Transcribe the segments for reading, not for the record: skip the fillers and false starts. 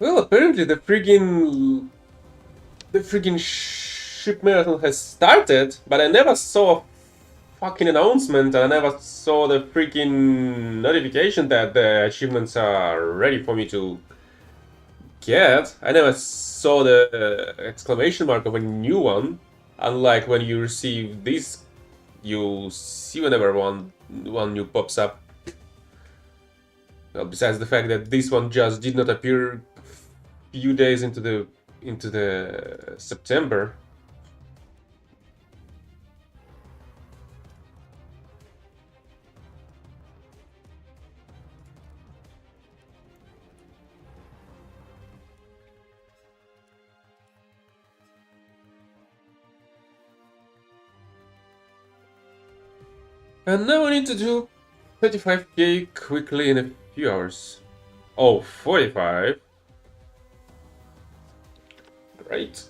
Well, apparently the friggin' ship marathon has started, but I never saw a fucking announcement and I never saw the freaking notification that the achievements are ready for me to get. I never saw the exclamation mark of a new one. Unlike when you receive this, you see whenever one new pops up. Well, besides the fact that this one just did not appear few days into the September. And now I need to do 35k quickly in a few hours. Oh, 45. Great.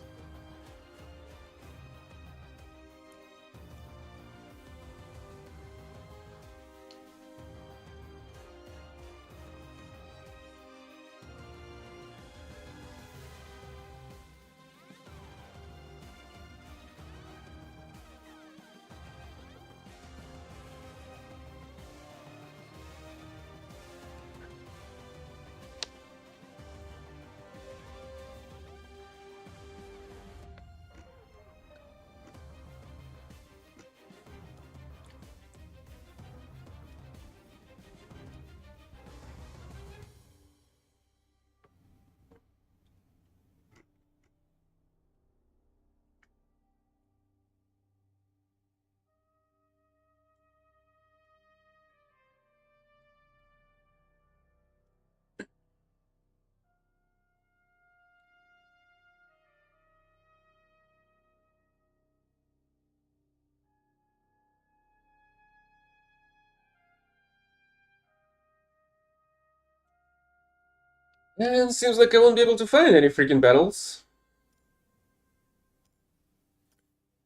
And seems like I won't be able to find any freaking battles.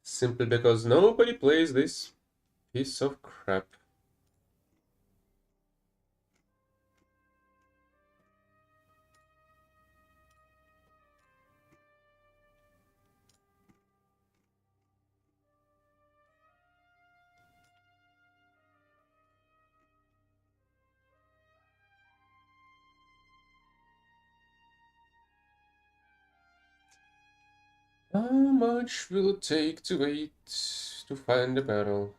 Simply because nobody plays this piece of crap. How much will it take to wait to find a battle?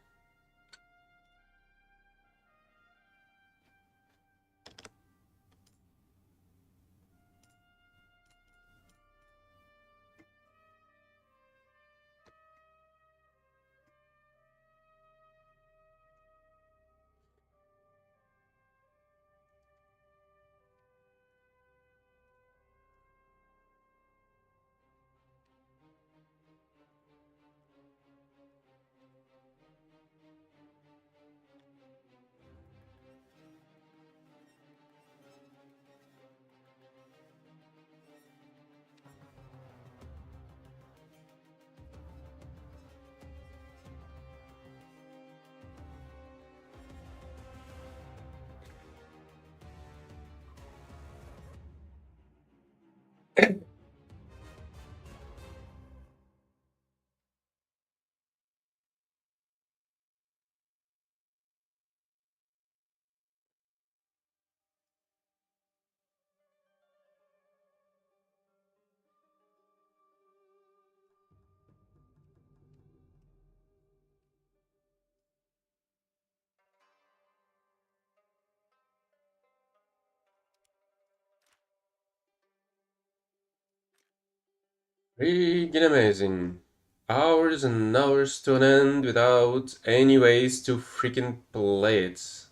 Freaking amazing. Hours and hours to an end without any ways to freaking play it.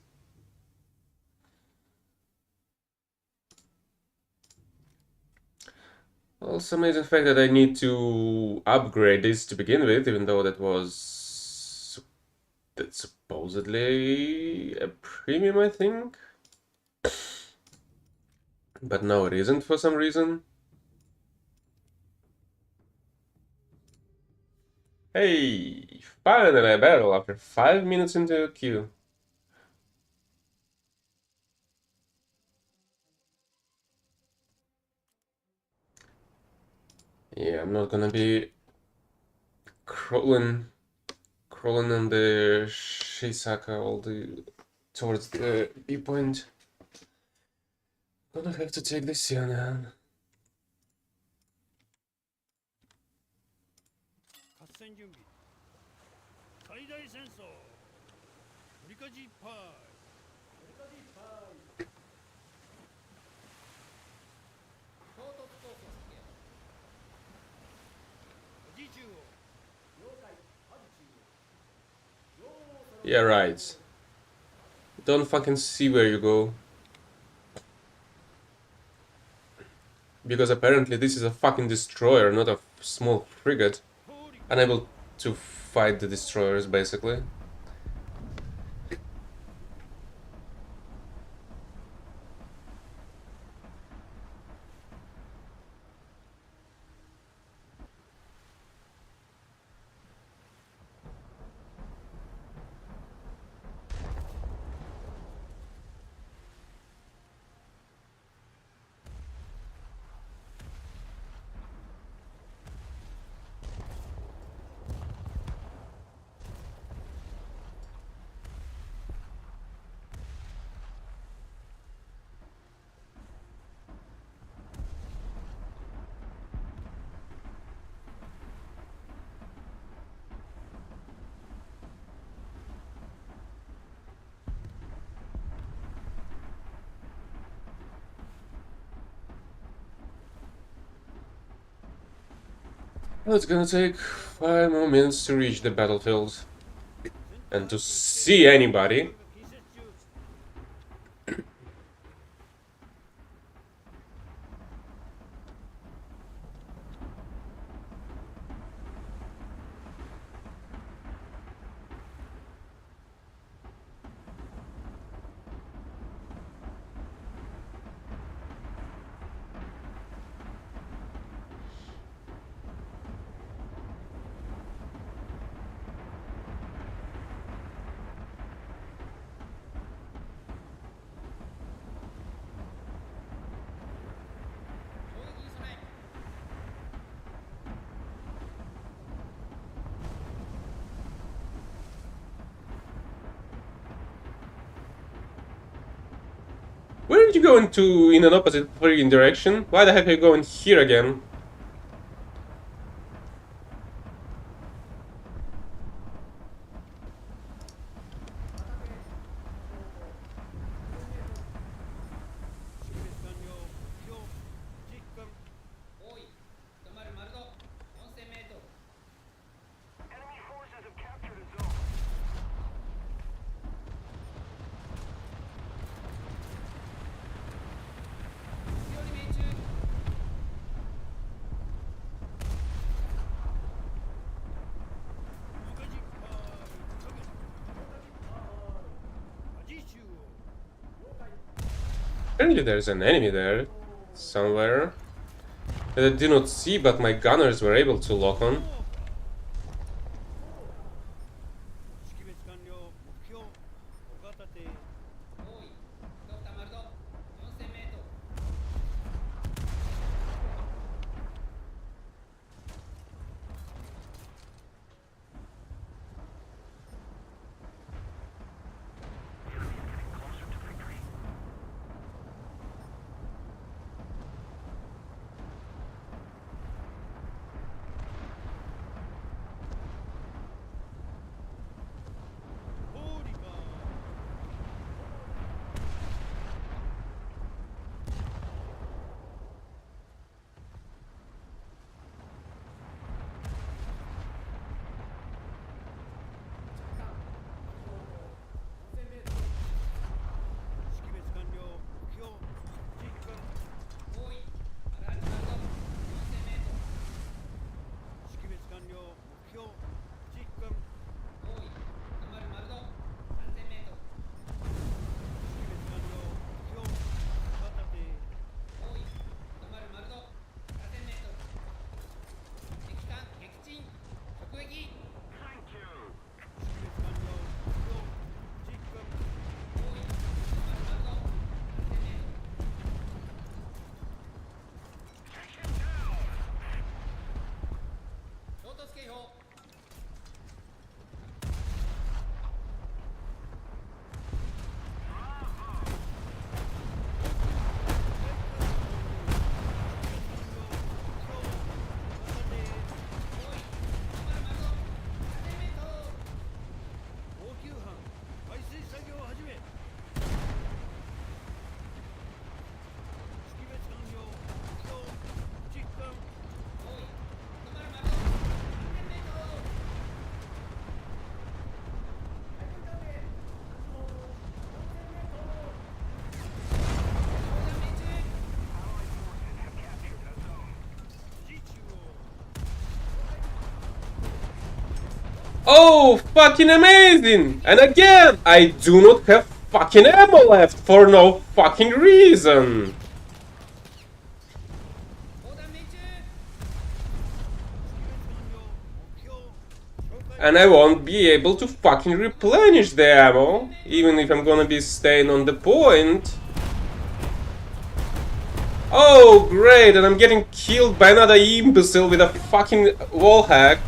Also amazing fact that I need to upgrade this to begin with, even though that's supposedly a premium, I think. But no, it isn't for some reason. Hey, finally a battle after 5 minutes into a queue. Yeah, I'm not gonna be crawling on the Shisaka all the towards the B point. Gonna have to take this Sianan. 合戦準備最大戦争トリカジパイ衝突コースをつけおじ中央了解アジ中央 Yeah, right. Don't fucking see where you go. Because apparently this is a fucking destroyer, not a small frigate. Unable to fight the destroyers, basically. Well, it's gonna take 5 more minutes to reach the battlefield. And to see anybody. Where did you go in an opposite freaking direction? Why the heck are you going here again? Apparently there's an enemy there, somewhere, that I did not see, but my gunners were able to lock on. Oh, fucking amazing! And again, I do not have fucking ammo left for no fucking reason. And I won't be able to fucking replenish the ammo, even if I'm gonna be staying on the point. Oh, great, and I'm getting killed by another imbecile with a fucking wall hack.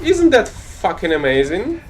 Isn't that fucking amazing?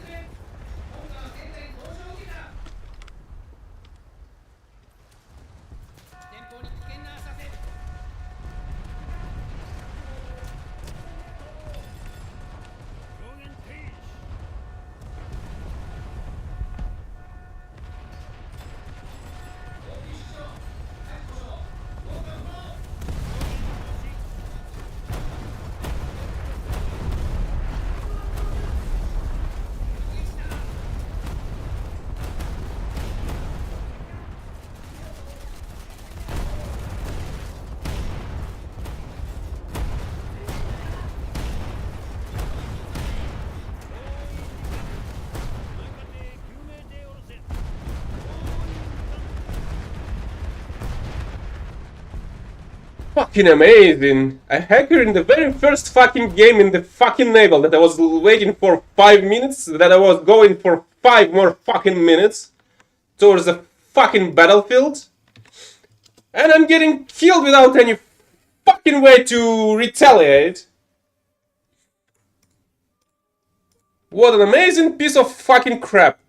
Fucking amazing! A hacker in the very first fucking game in the fucking naval that I was waiting for 5 minutes, that I was going for 5 more fucking minutes towards the fucking battlefield, and I'm getting killed without any fucking way to retaliate. What an amazing piece of fucking crap.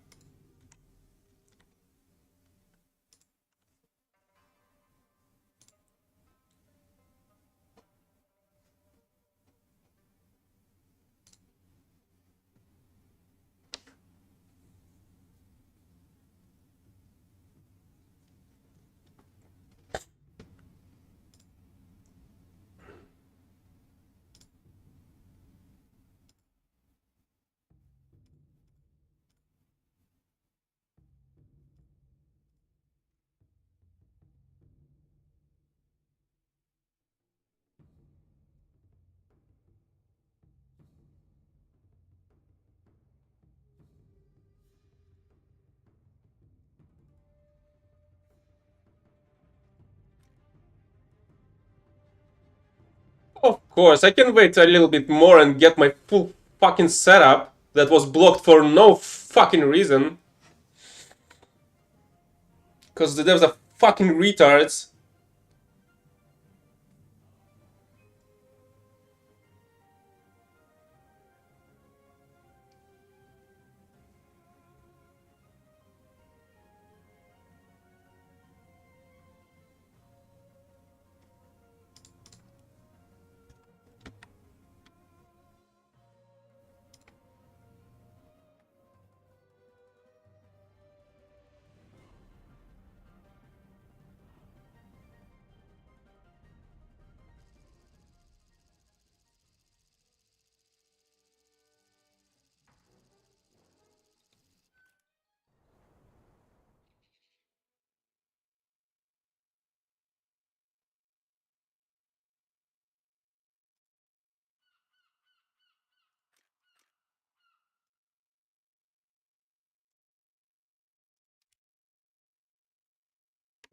Of course, I can wait a little bit more and get my full fucking setup that was blocked for no fucking reason. Because the devs are fucking retards.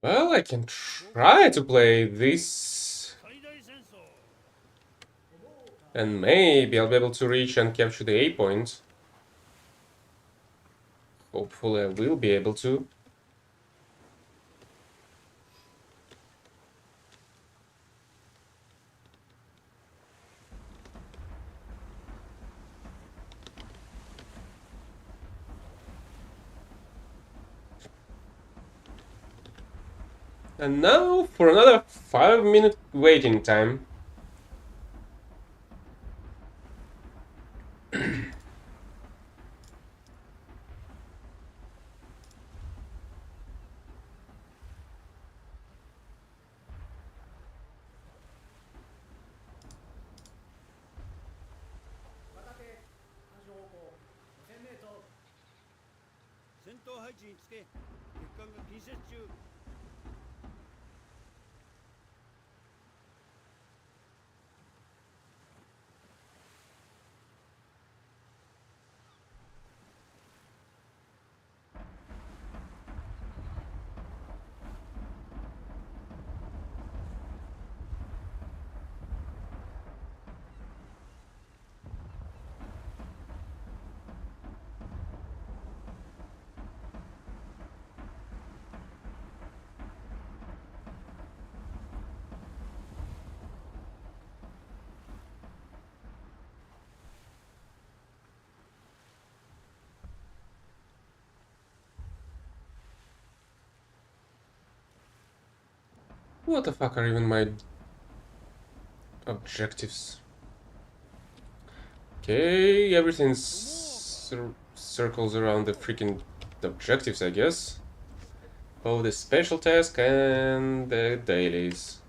Well, I can try to play this. And maybe I'll be able to reach and capture the A point. Hopefully I will be able to. And now for another 5-minute waiting time. What the fuck are even my objectives? Okay, everything circles around the freaking objectives, I guess. Both the special task and the dailies.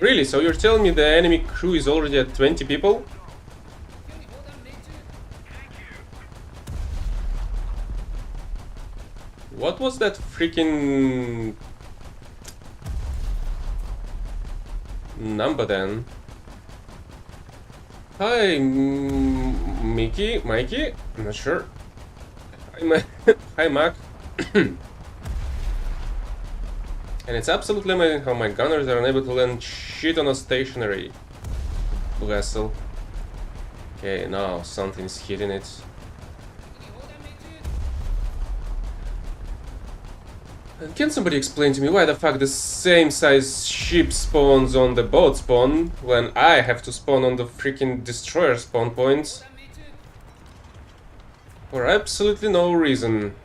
Really? So you're telling me the enemy crew is already at 20 people? What was that freaking number then? Hi, Mikey? I'm not sure. Hi, Hi, Mac. And it's absolutely amazing how my gunners are unable to land shit on a stationary vessel. Okay, now something's hitting it. And can somebody explain to me why the fuck the same size ship spawns on the boat spawn when I have to spawn on the freaking destroyer spawn points? For absolutely no reason.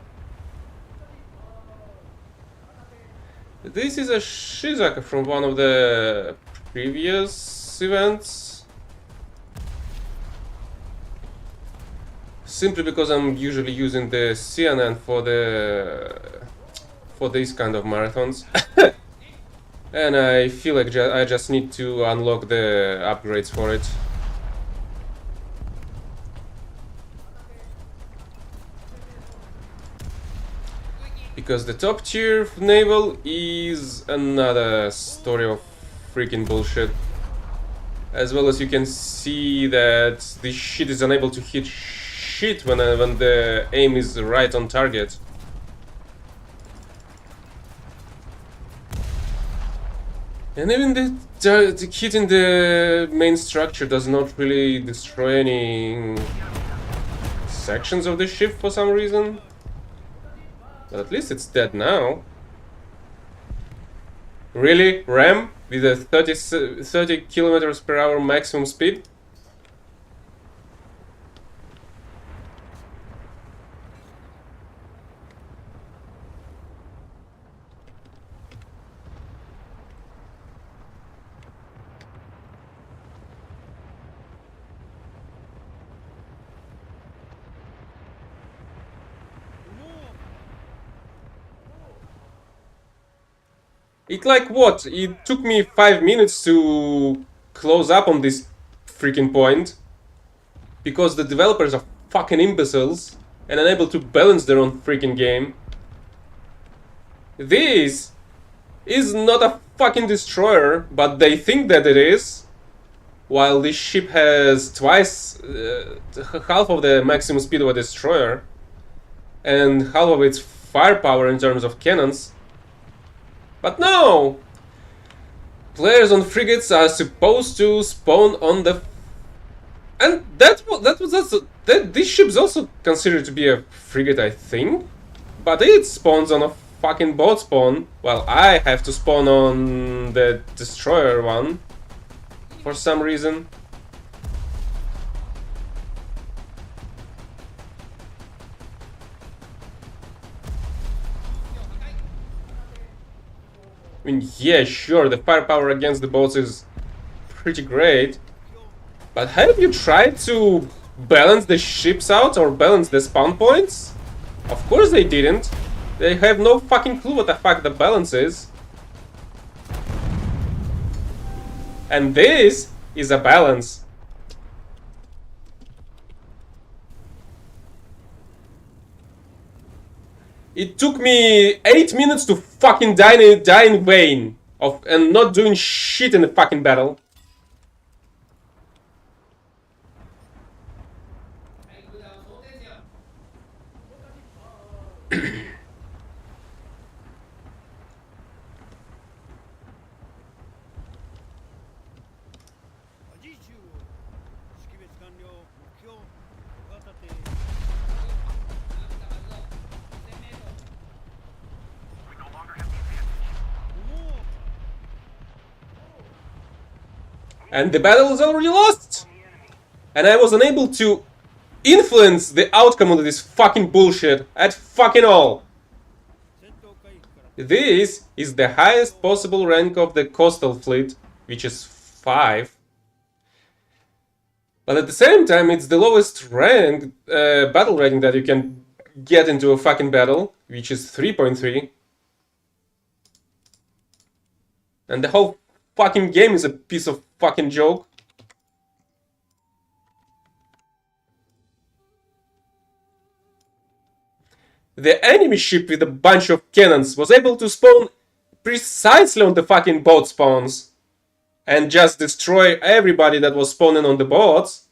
This is a Shizaka from one of the previous events. Simply because I'm usually using the CNN for these kind of marathons. And I feel like I just need to unlock the upgrades for it. Because the top tier naval is another story of freaking bullshit. As well as you can see that this shit is unable to hit shit when the aim is right on target. And even the hitting the main structure does not really destroy any sections of the ship for some reason. But at least it's dead now. Really? Ram? With a 30 kilometers per hour maximum speed? It like what? It took me 5 minutes to close up on this freaking point. Because the developers are fucking imbeciles and unable to balance their own freaking game. This is not a fucking destroyer, but they think that it is. While this ship has twice, half of the maximum speed of a destroyer. And half of its firepower in terms of cannons. But no! Players on frigates are supposed to spawn on the... And this ship's also considered to be a frigate, I think. But it spawns on a fucking bot spawn, while I have to spawn on the destroyer one for some reason. I mean, yeah, sure, the firepower against the bots is pretty great, but have you tried to balance the ships out or balance the spawn points? Of course they didn't. They have no fucking clue what the fuck the balance is. And this is a balance. It took me 8 minutes to fucking die in vain and not doing shit in the fucking battle. And the battle is already lost! And I was unable to influence the outcome of this fucking bullshit at fucking all. This is the highest possible rank of the coastal fleet, which is 5. But at the same time, it's the lowest rank battle rating that you can get into a fucking battle, which is 3.3. And the whole fucking game is a piece of fucking joke. The enemy ship with a bunch of cannons was able to spawn precisely on the fucking boat spawns and just destroy everybody that was spawning on the boats,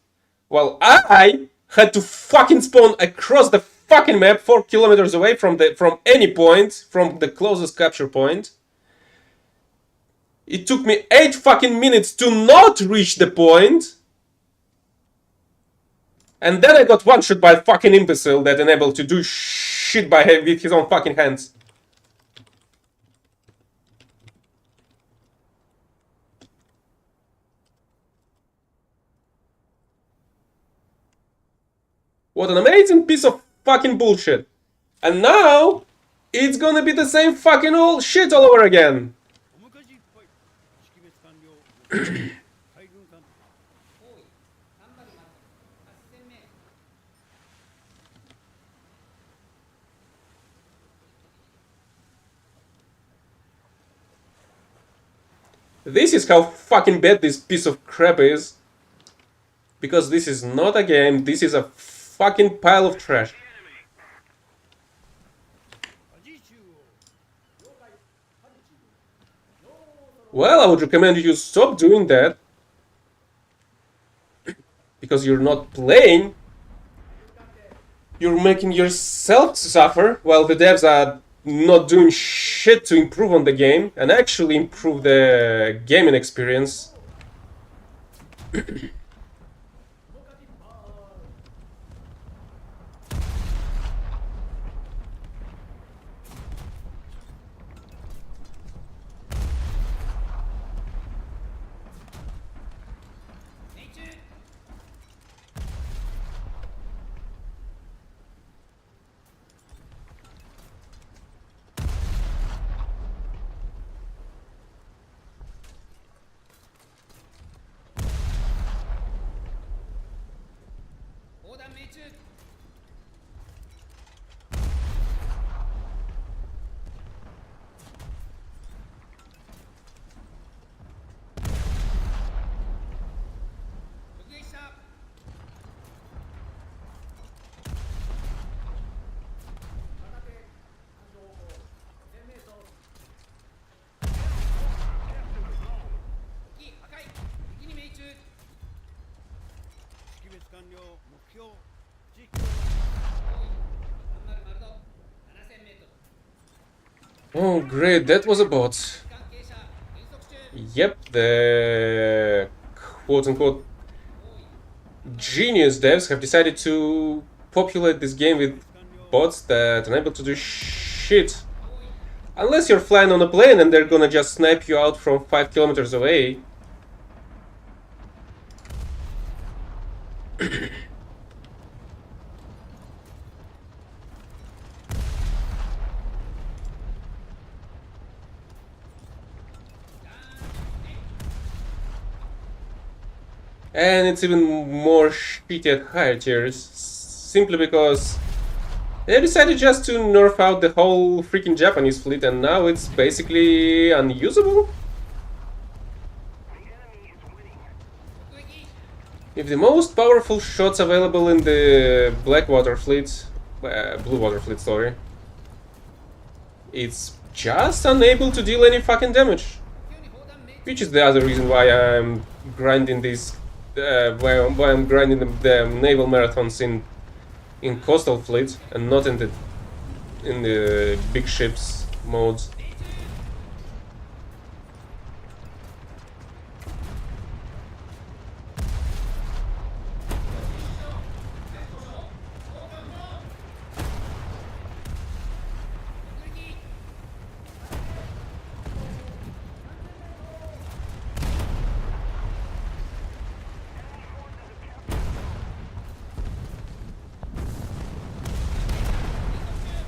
while I had to fucking spawn across the fucking map 4 kilometers away from any point, from the closest capture point. It took me 8 fucking minutes to not reach the point. And then I got one-shot by a fucking imbecile that enabled to do shit with his own fucking hands. What an amazing piece of fucking bullshit. And now, it's gonna be the same fucking old shit all over again. This is how fucking bad this piece of crap is. Because this is not a game, this is a fucking pile of trash. Well, I would recommend you stop doing that. Because you're not playing. You're making yourself suffer, while the devs are not doing shit to improve on the game and actually improve the gaming experience. Oh great, that was a bot. Yep, the quote-unquote genius devs have decided to populate this game with bots that are unable to do shit Unless you're flying on a plane and they're gonna just snipe you out from 5 kilometers away. And it's even more shitty at higher tiers, simply because they decided just to nerf out the whole freaking Japanese fleet, and now it's basically unusable? If the most powerful shots available in the Blackwater fleet, Blue Water fleet, sorry, it's just unable to deal any fucking damage. Which is the other reason why I'm grinding these, why I'm grinding the naval marathons in coastal fleet and not in the big ships modes.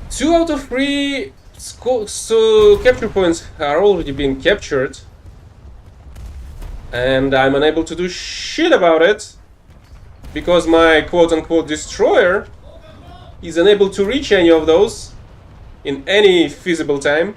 Two out of three capture points are already being captured, and I'm unable to do shit about it because my quote-unquote destroyer is unable to reach any of those in any feasible time.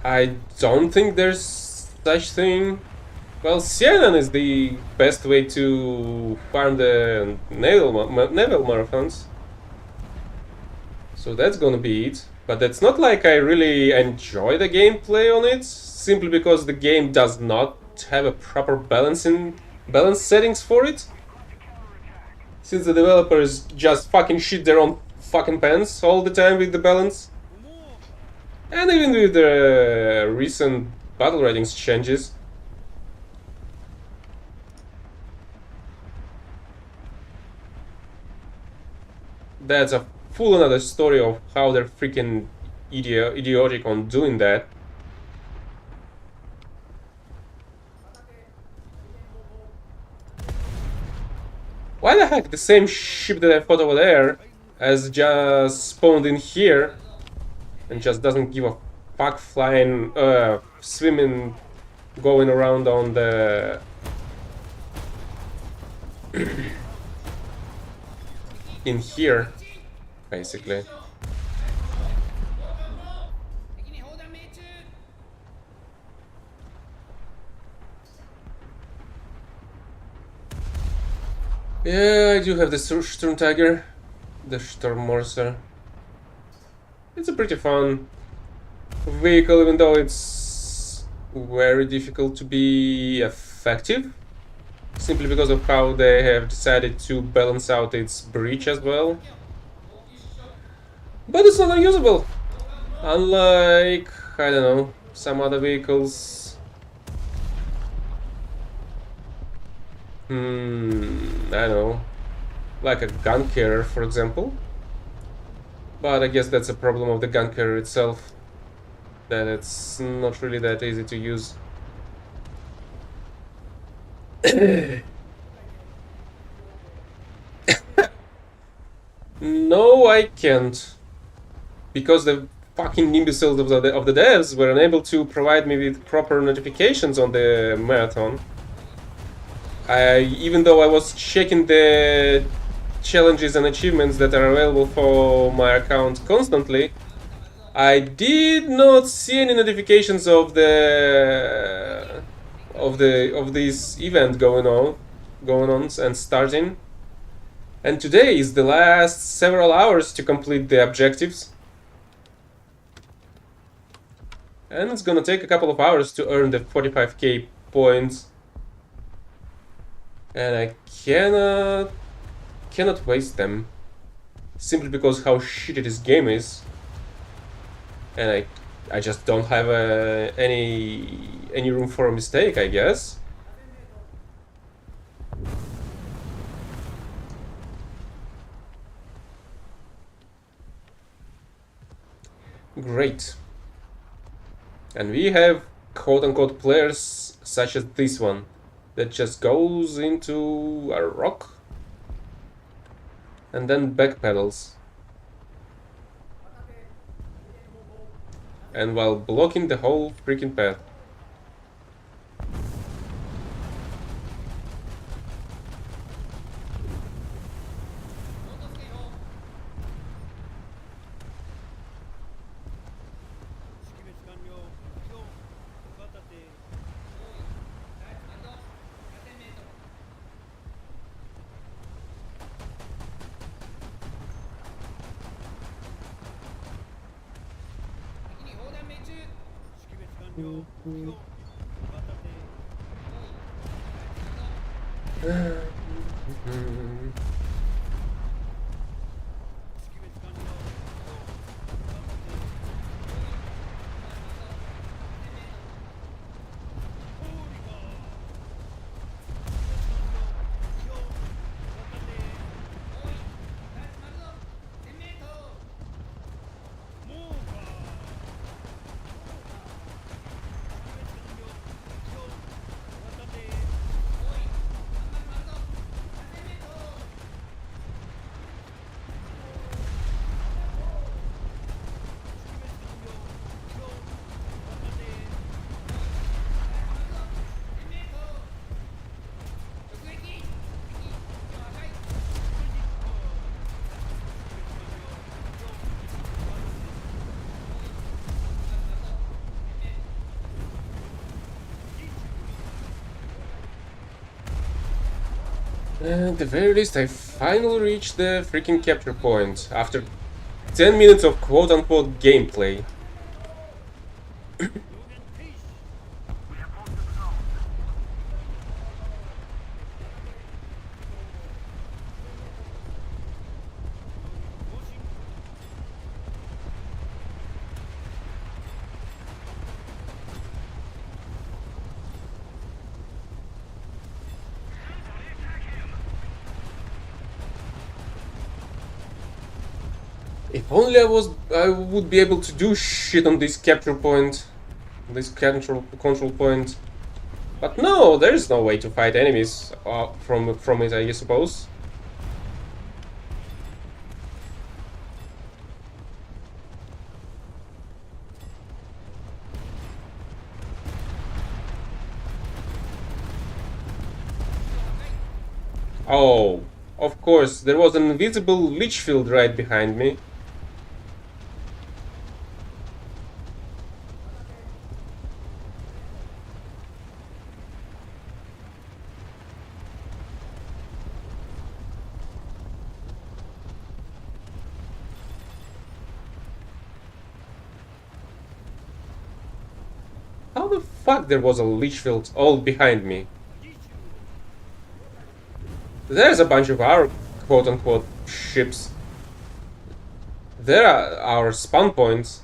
I don't think there's such thing. Well, CNN is the best way to farm the naval marathons. So that's gonna be it. But that's not like I really enjoy the gameplay on it, simply because the game does not have a proper balance settings for it. Since the developers just fucking shit their own fucking pants all the time with the balance. And even with the recent battle ratings changes. That's a full another story of how they're freaking idiotic on doing that. Why the heck the same ship that I fought over there has just spawned in here and just doesn't give a fuck flying, swimming, going around on the in here, basically. Yeah, I do have the Sturm Tiger, the Sturmmorser. It's a pretty fun vehicle, even though it's very difficult to be effective, simply because of how they have decided to balance out its breach as well. But it's not unusable, unlike, I don't know, some other vehicles. I don't know, like a gun carrier, for example. But I guess that's a problem of the gun carrier itself, that it's not really that easy to use. No, I can't. Because the fucking imbeciles of the devs were unable to provide me with proper notifications on the marathon. Even though I was checking the challenges and achievements that are available for my account constantly, I did not see any notifications of this event going on and starting. And today is the last several hours to complete the objectives. And it's gonna take a couple of hours to earn the 45k points. And I cannot waste them. Simply because how shitty this game is. And I just don't have any room for a mistake, I guess. Great. And we have quote-unquote players such as this one that just goes into a rock and then backpedals. And while blocking the whole freaking path. At the very least, I finally reached the freaking capture point after 10 minutes of quote-unquote gameplay. If only I would be able to do shit on this capture point, this control point. But no, there is no way to fight enemies from it, I suppose. Oh, of course, there was an invisible leech field right behind me. How the fuck there was a leech field all behind me? There's a bunch of our quote-unquote ships. There are our spawn points.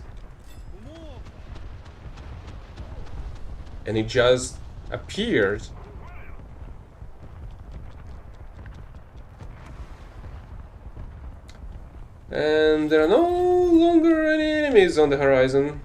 And it just appeared. And there are no longer any enemies on the horizon.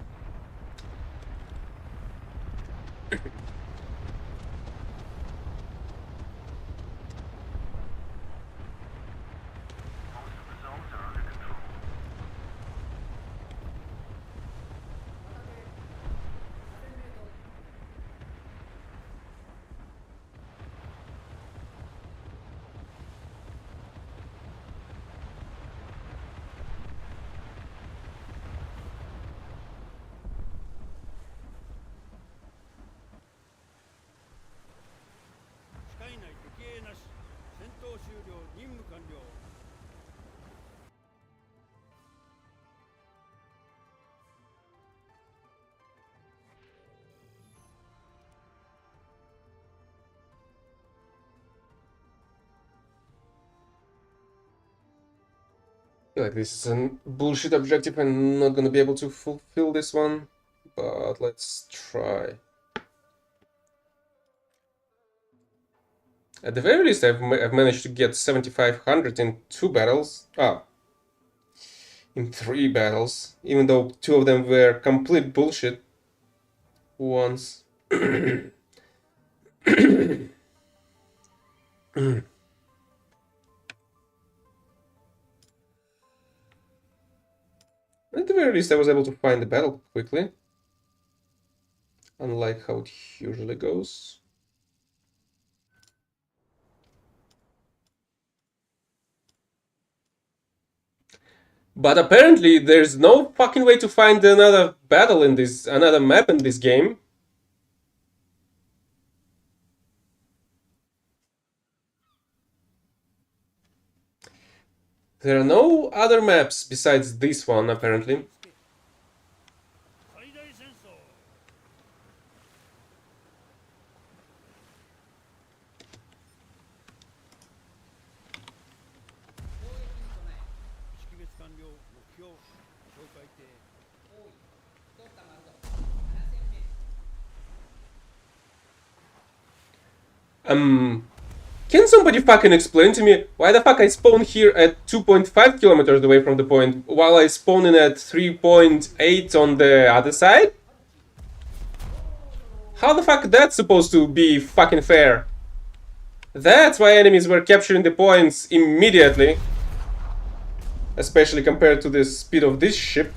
feel like this is a bullshit objective. I'm not gonna be able to fulfill this one, but let's try. At the very least, I've managed to get 7,500 in 2 battles. Ah, in 3 battles, even though 2 of them were complete bullshit ones. At the very least, I was able to find the battle quickly, unlike how it usually goes. But apparently, there's no fucking way to find another battle in this, another map in this game. There are no other maps besides this one, apparently. 最大戦争 識別完了目標紹介艇 Can somebody fucking explain to me why the fuck I spawn here at 2.5 kilometers away from the point while I spawn in at 3.8 on the other side? How the fuck that's supposed to be fucking fair? That's why enemies were capturing the points immediately. Especially compared to the speed of this ship.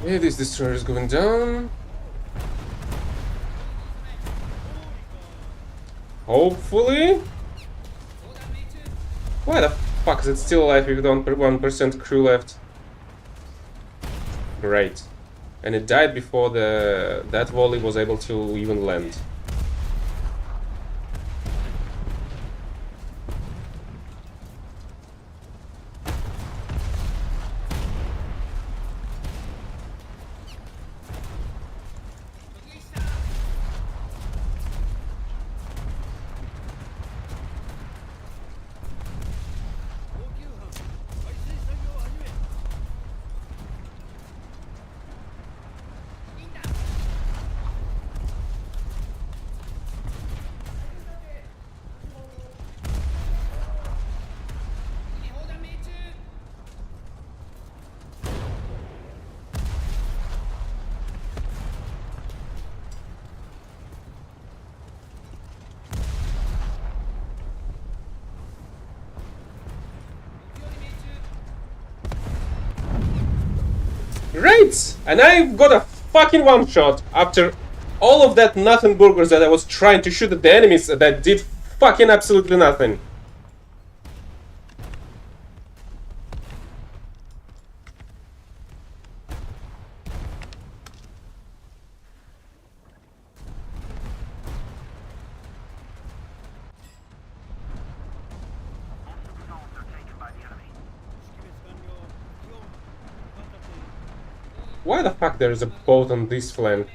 Yeah, this destroyer is going down. Hopefully. Why the fuck is it still alive with 1% crew left? Great. And it died before that volley was able to even land. Great! And I've got a fucking one shot after All of that nothing burgers that I was trying to shoot at the enemies that did fucking absolutely nothing. Why the fuck there is a boat on this flank?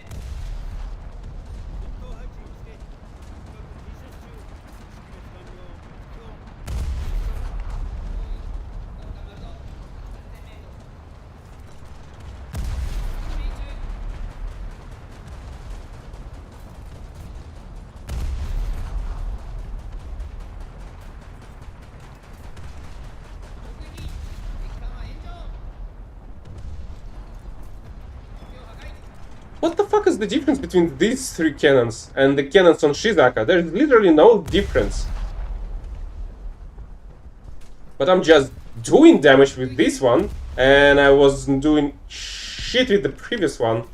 What the fuck is the difference between these three cannons and the cannons on Shizaka? There's literally no difference. But I'm just doing damage with this one, and I was doing shit with the previous one.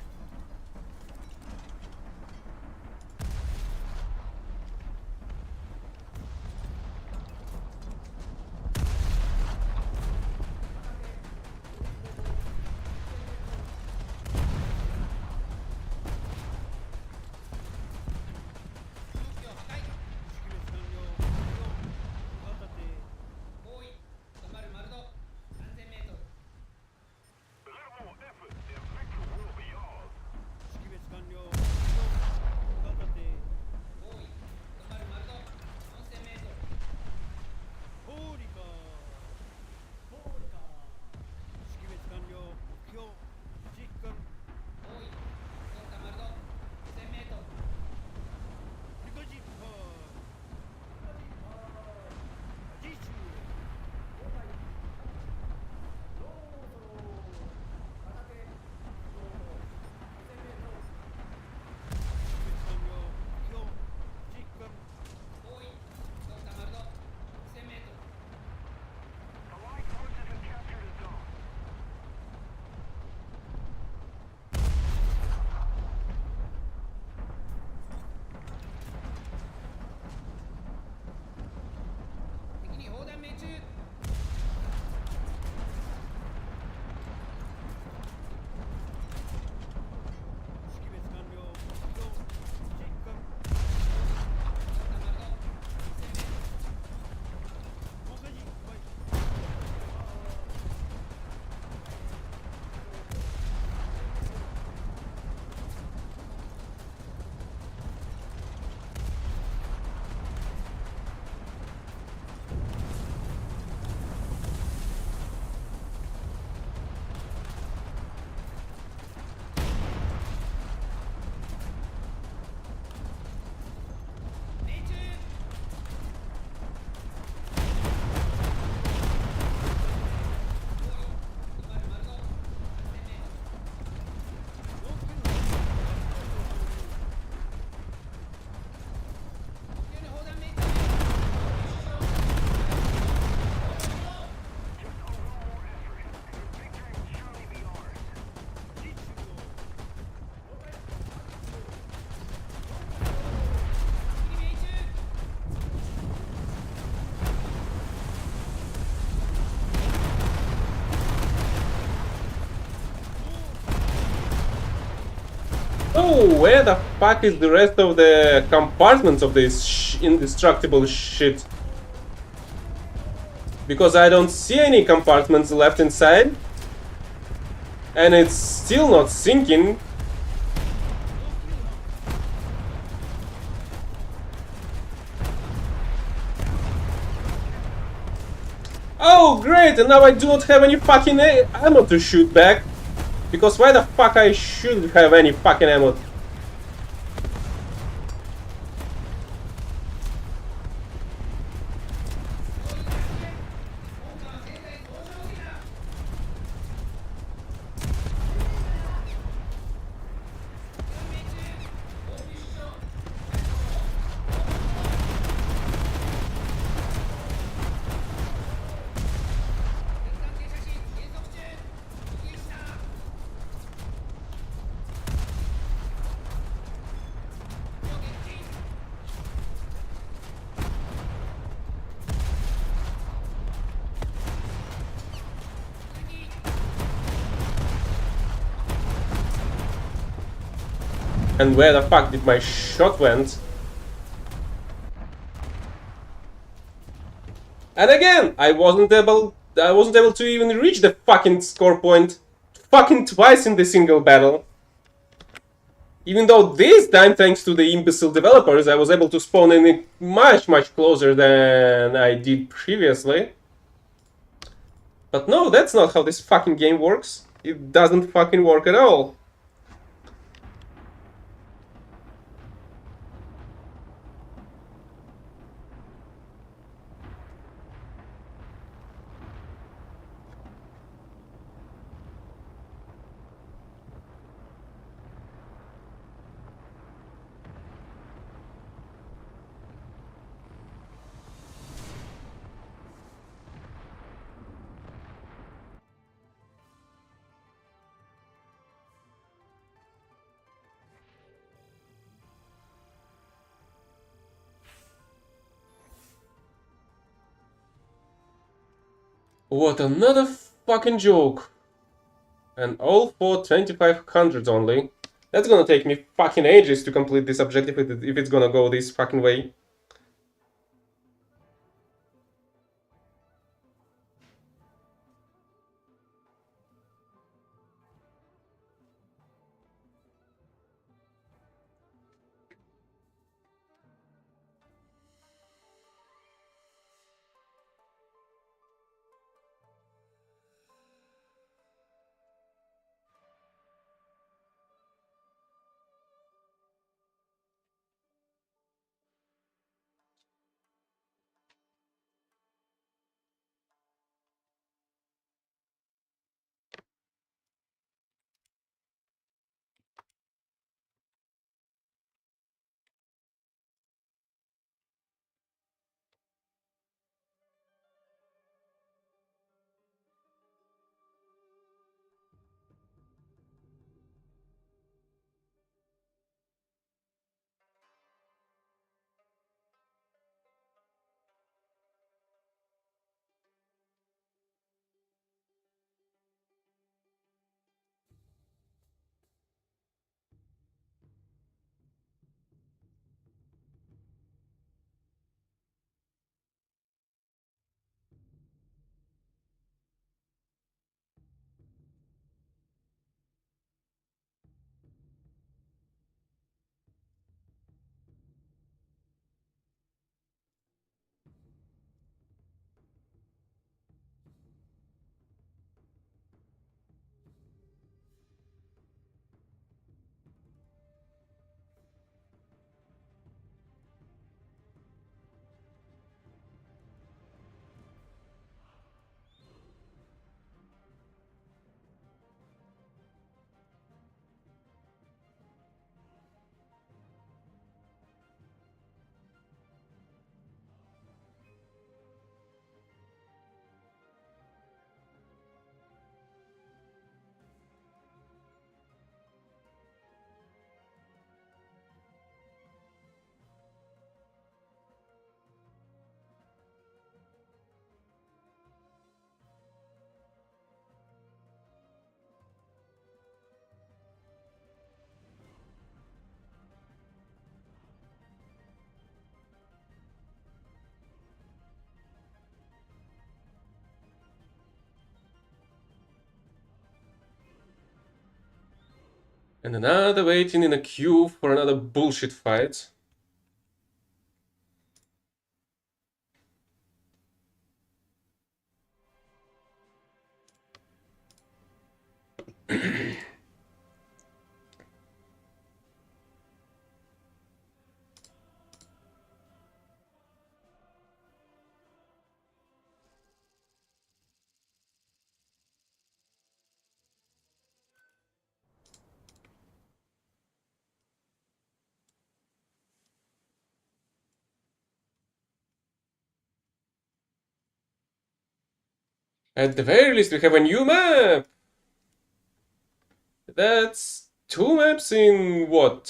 Oh, where the fuck is the rest of the compartments of this indestructible shit? Because I don't see any compartments left inside. And it's still not sinking. Oh, great! And now I do not have any fucking ammo to shoot back. Because why the fuck I should have any fucking ammo? And where the fuck did my shot went? And again, I wasn't able to even reach the fucking score point fucking twice in the single battle. Even though this time, thanks to the imbecile developers, I was able to spawn in it much closer than I did previously. But no, that's not how this fucking game works. It doesn't fucking work at all. What another fucking joke. And all for 2500 only. That's gonna take me fucking ages to complete this objective if it's gonna go this fucking way. And another waiting in a queue for another bullshit fight. At the very least, we have a new map! That's 2 maps in what?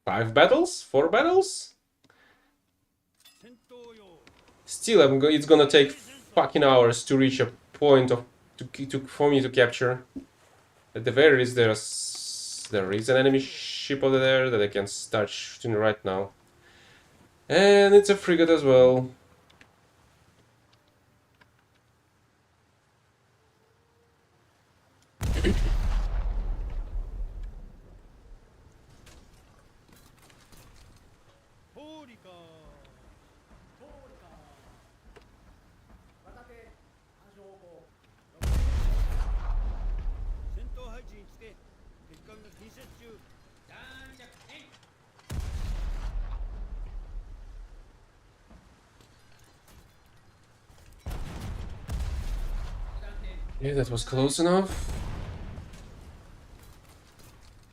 5 battles? 4 battles? Still, it's gonna take fucking hours to reach a point of for me to capture. At the very least, there is an enemy ship over there that I can start shooting right now. And it's a frigate as well. Yeah, that was close enough.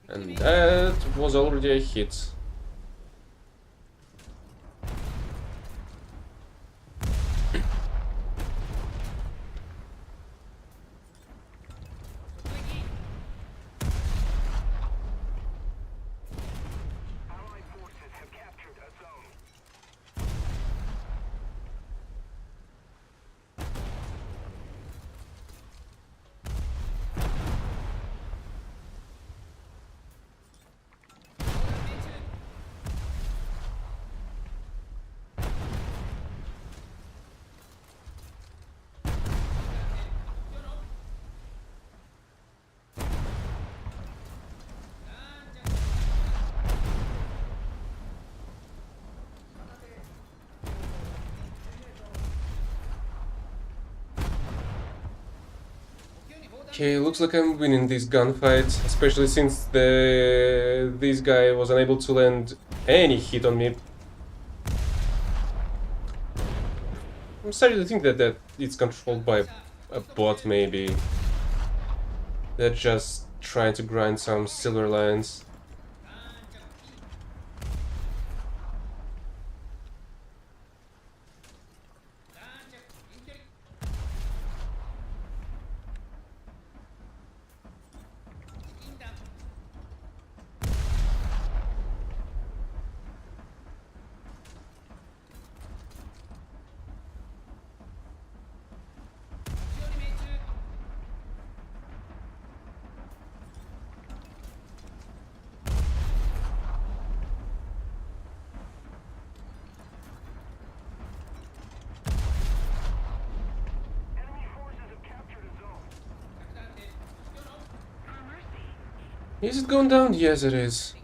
And that was already a hit. Okay, looks like I'm winning this gunfight, especially since this guy was unable to land any hit on me. I'm starting to think that it's controlled by a bot, maybe. They're just trying to grind some silver lines. Is it going down? Yes, it is.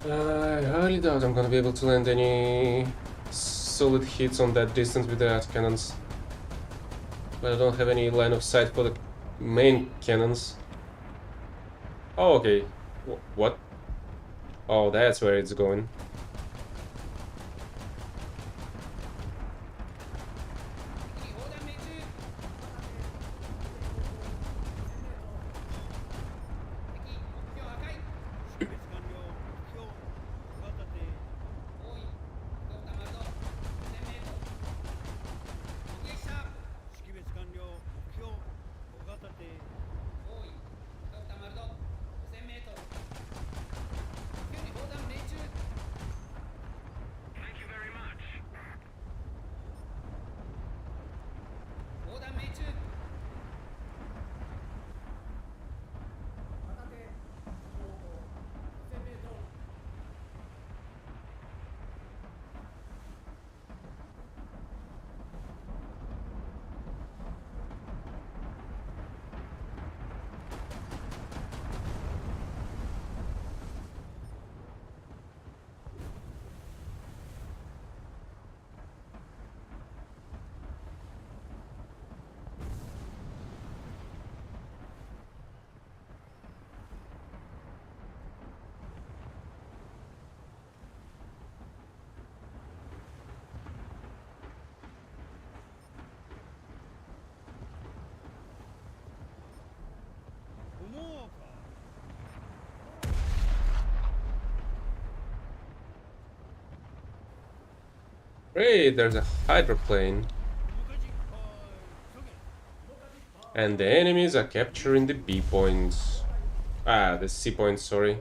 I highly doubt I'm gonna be able to land any solid hits on that distance with the art cannons. But I don't have any line of sight for the main cannons. Oh, okay. What? Oh, that's where it's going. Great, there's a hydroplane. And the enemies are capturing the B points. Ah, the C points, sorry.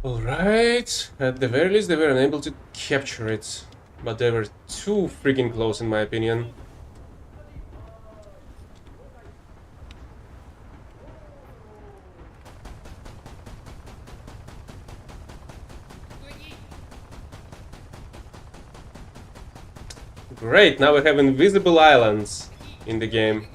Alright, at the very least they were unable to capture it. But they were too freaking close in my opinion. Great, now we have invisible islands in the game.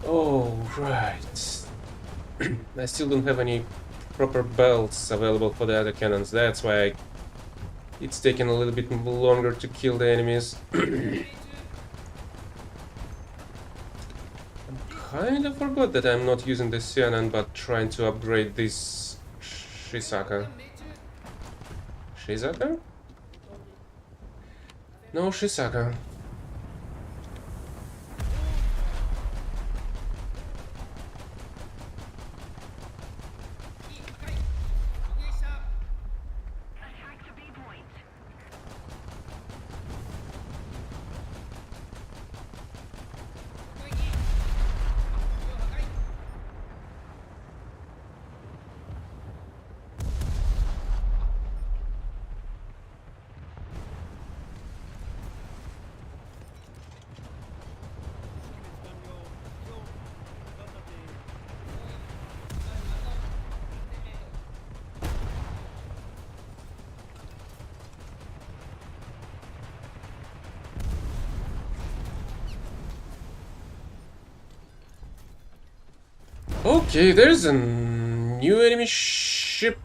Oh, right. I still don't have any proper belts available for the other cannons. That's why it's taking a little bit longer to kill the enemies. Kind of forgot that I'm not using the Cyanan, but trying to upgrade this Shisaka. Shizaka? No, Shisaka. Okay, there's a new enemy ship.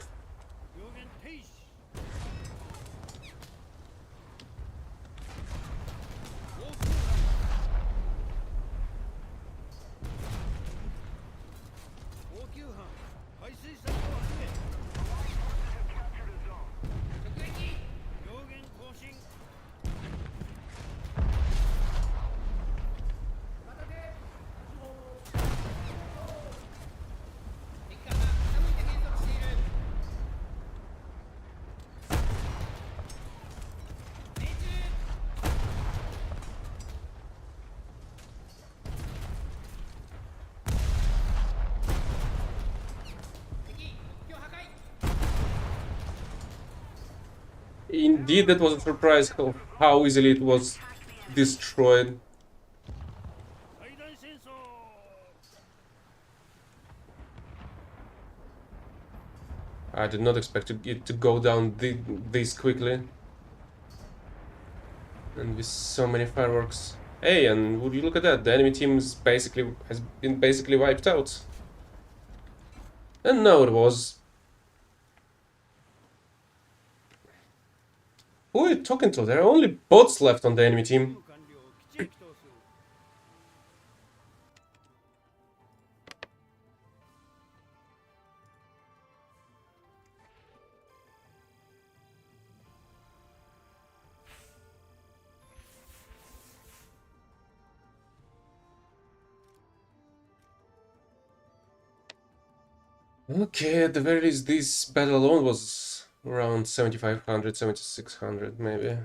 Indeed, that was a surprise how easily it was destroyed. I did not expect it to go down this quickly. And with so many fireworks. Hey, and would you look at that? The enemy team has been basically wiped out. And no, it was. Who are you talking to? There are only bots left on the enemy 任 team. 務完了基地へ帰投する Okay, at the very least, this battle alone was around 7,500, 7,600, maybe.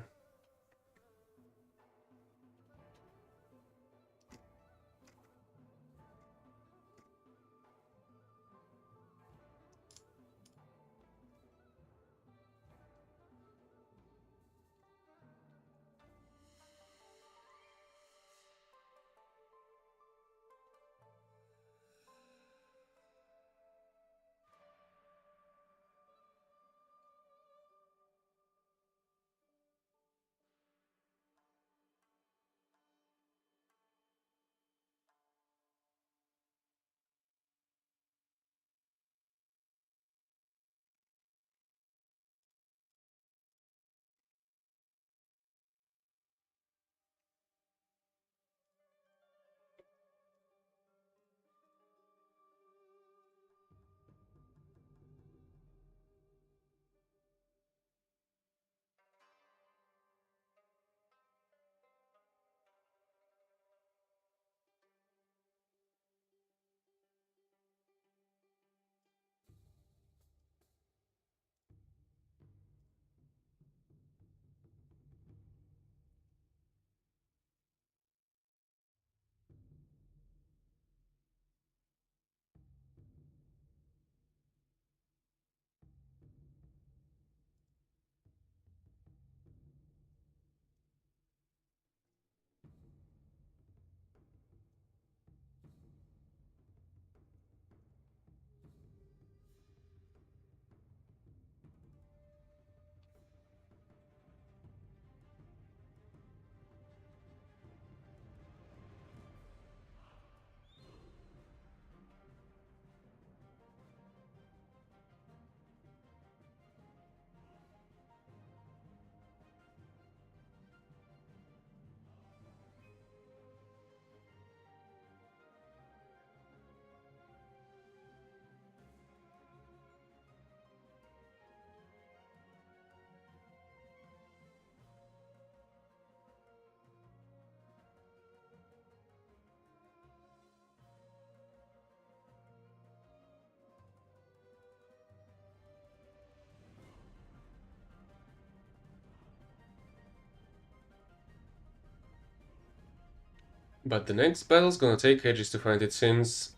But the next battle's gonna take ages to find, it seems.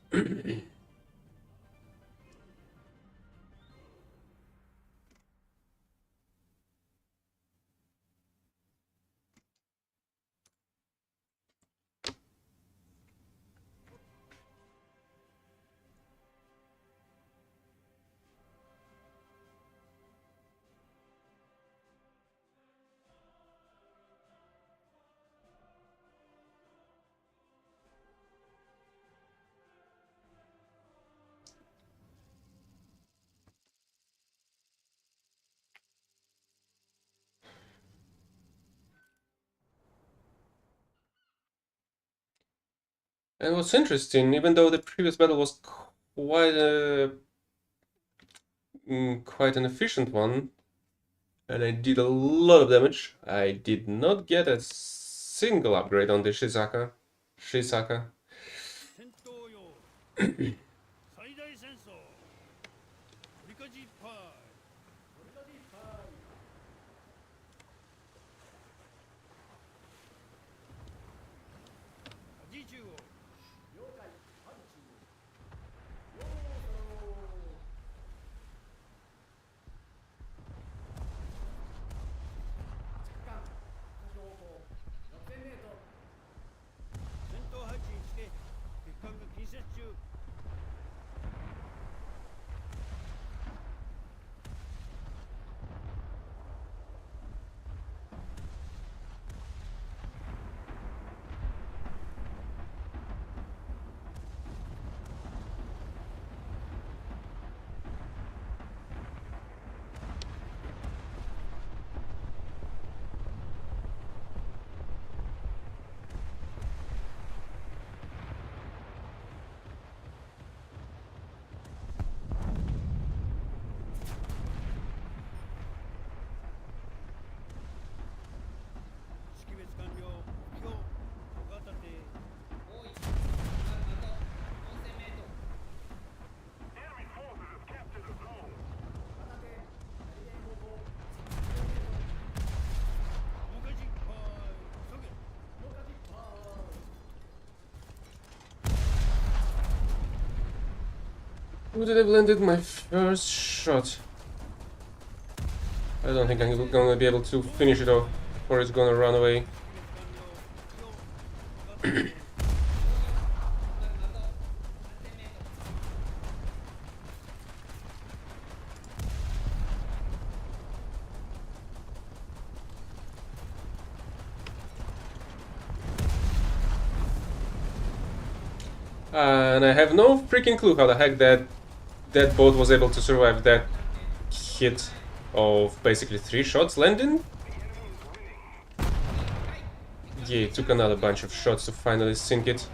And what's interesting, even though the previous battle was quite an efficient one, and I did a lot of damage, I did not get a single upgrade on the Shisaka. 戦闘用最大戦争取りかじパイ取りかじパイ火事中央了解パンチよー着艦標高6000メートル戦闘配置につけ敵艦が近接中 Would have landed my first shot. I don't think I'm gonna be able to finish it off, or it's gonna run away. And I have no freaking clue how the heck that boat was able to survive that hit of basically 3 shots landing. Yeah, it took another bunch of shots to finally sink it.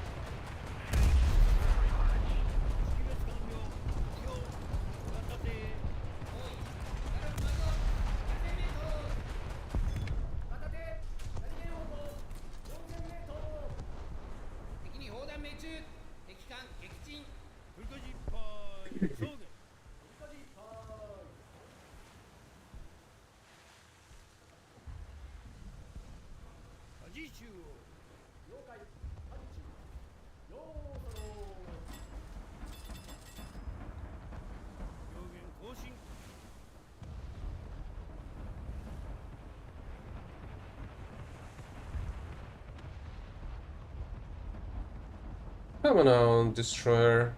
Come on now, Destroyer.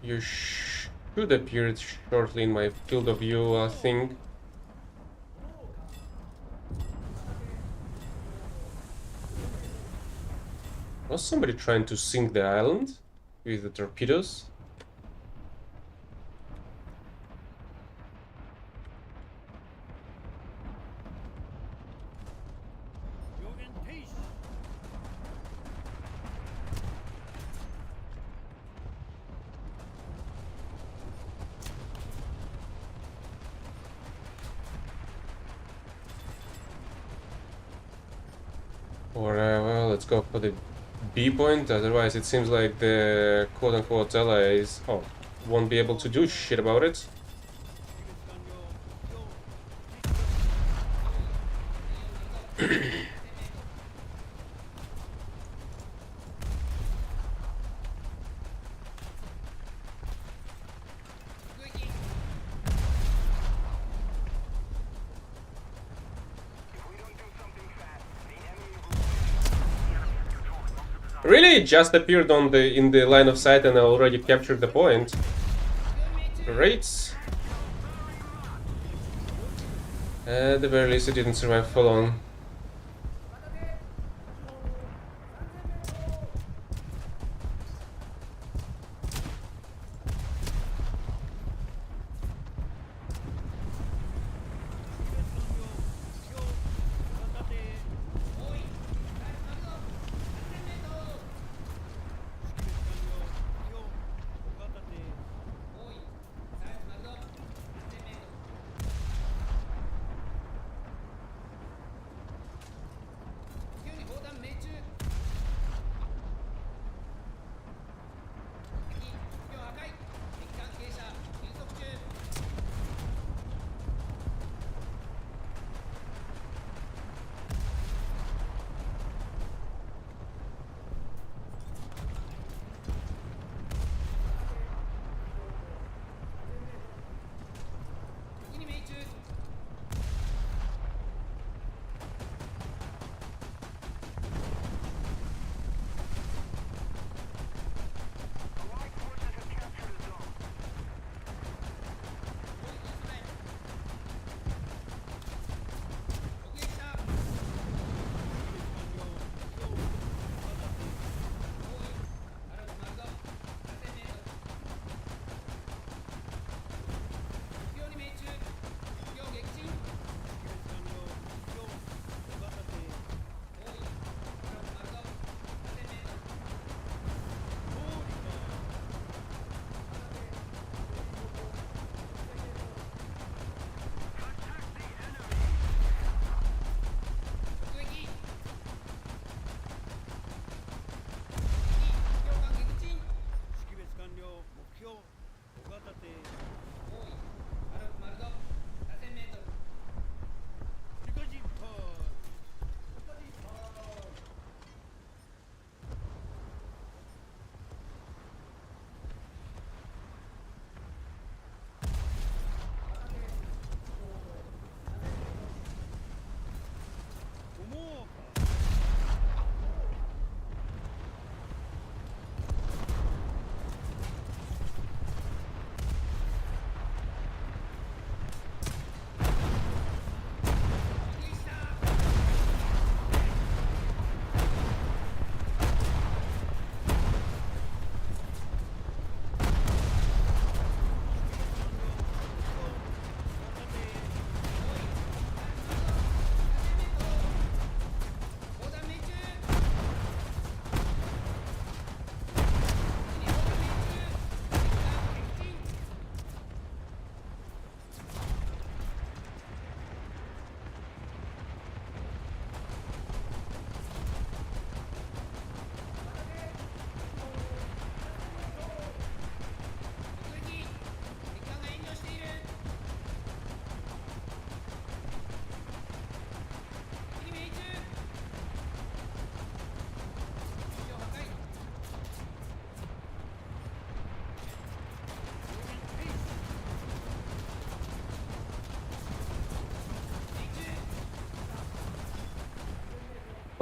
You should appear shortly in my field of view, I think. Was somebody trying to sink the island with the torpedoes? Or, well, let's go for the B point, otherwise it seems like the quote-unquote allies won't be able to do shit about it. Really, it just appeared in the line of sight and I already captured the point. Great. At the very least, it didn't survive for long.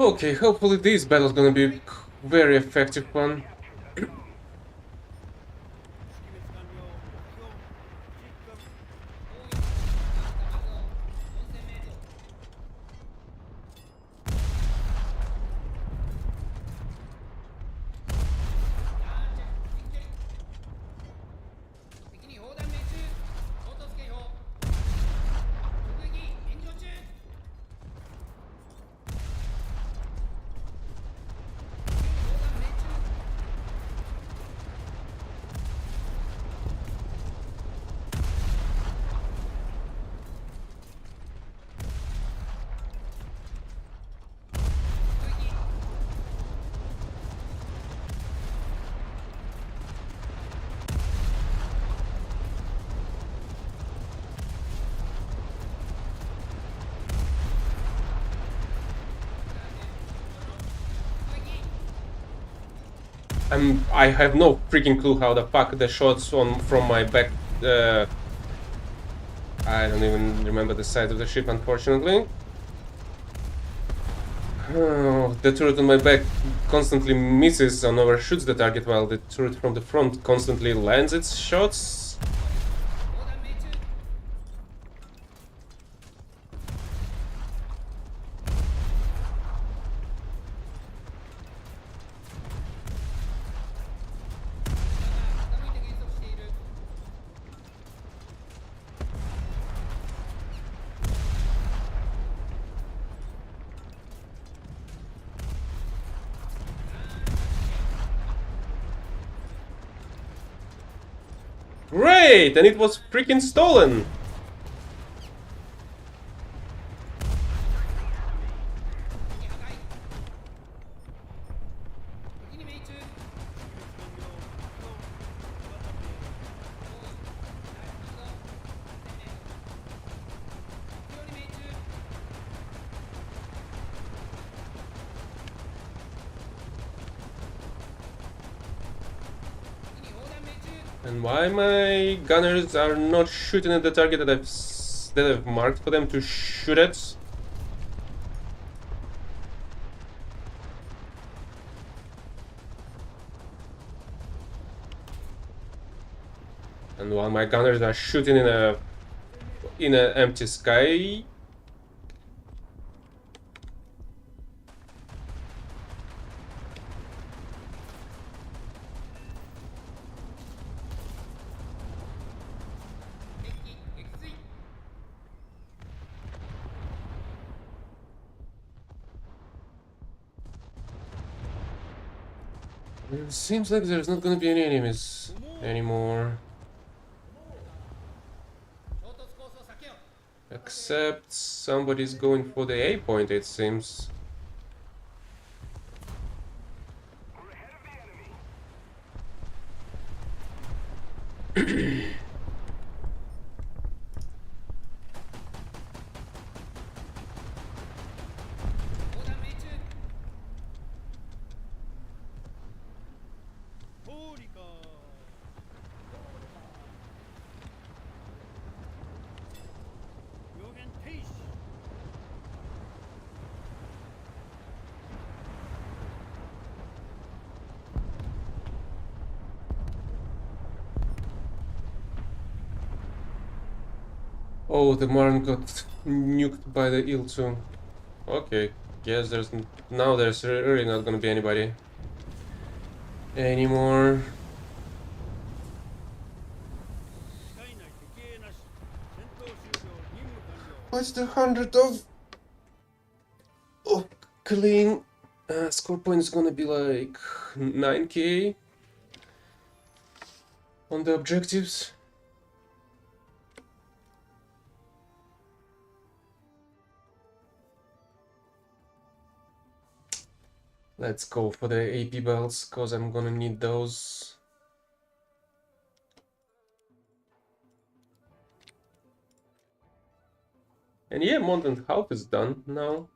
Okay, hopefully this battle's gonna be a very effective one. 識別完了目標失格 I have no freaking clue how the fuck the shots on from my back. I don't even remember the size of the ship, unfortunately. Oh, the turret on my back constantly misses and overshoots the target, while the turret from the front constantly lands its shots. Great! And it was freaking stolen! And why my gunners are not shooting at the target that I've marked for them to shoot at? And while my gunners are shooting in an empty sky. It seems like there's not gonna be any enemies anymore. Except somebody's going for the A point, it seems. Oh, the Marn got nuked by the eel too. Okay, guess now there's really not gonna be anybody anymore. What's the 100 of clean? Score point is gonna be like 9k on the objectives. Let's go for the AP belts, cause I'm gonna need those. And yeah, month and half is done now.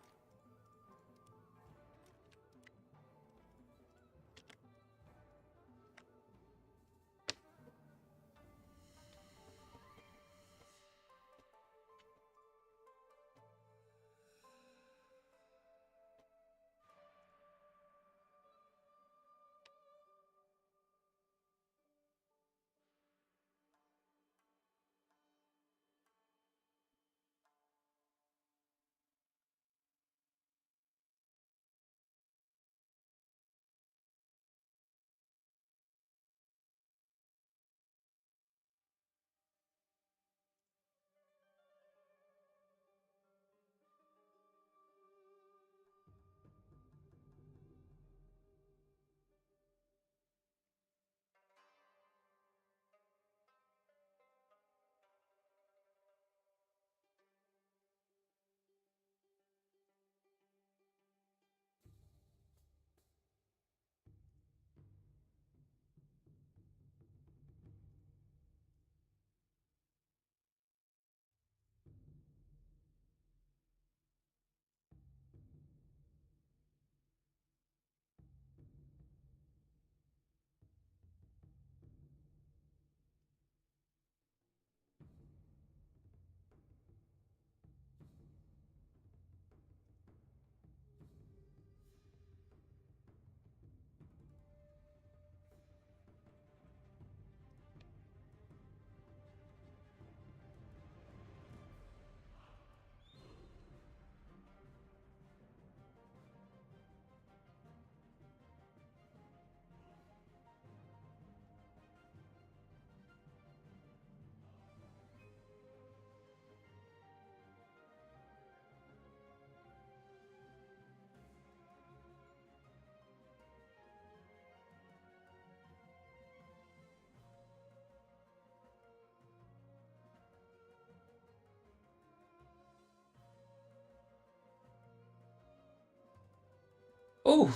Oh,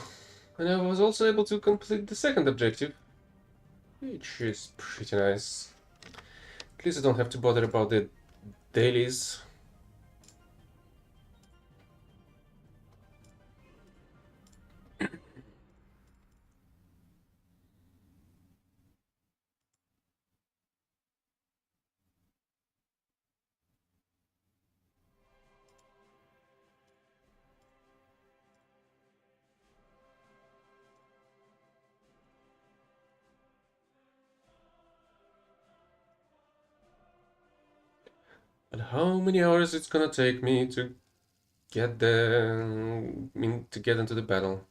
and I was also able to complete the second objective, which is pretty nice. At least I don't have to bother about the dailies. And how many hours it's gonna take me to get to get into the battle?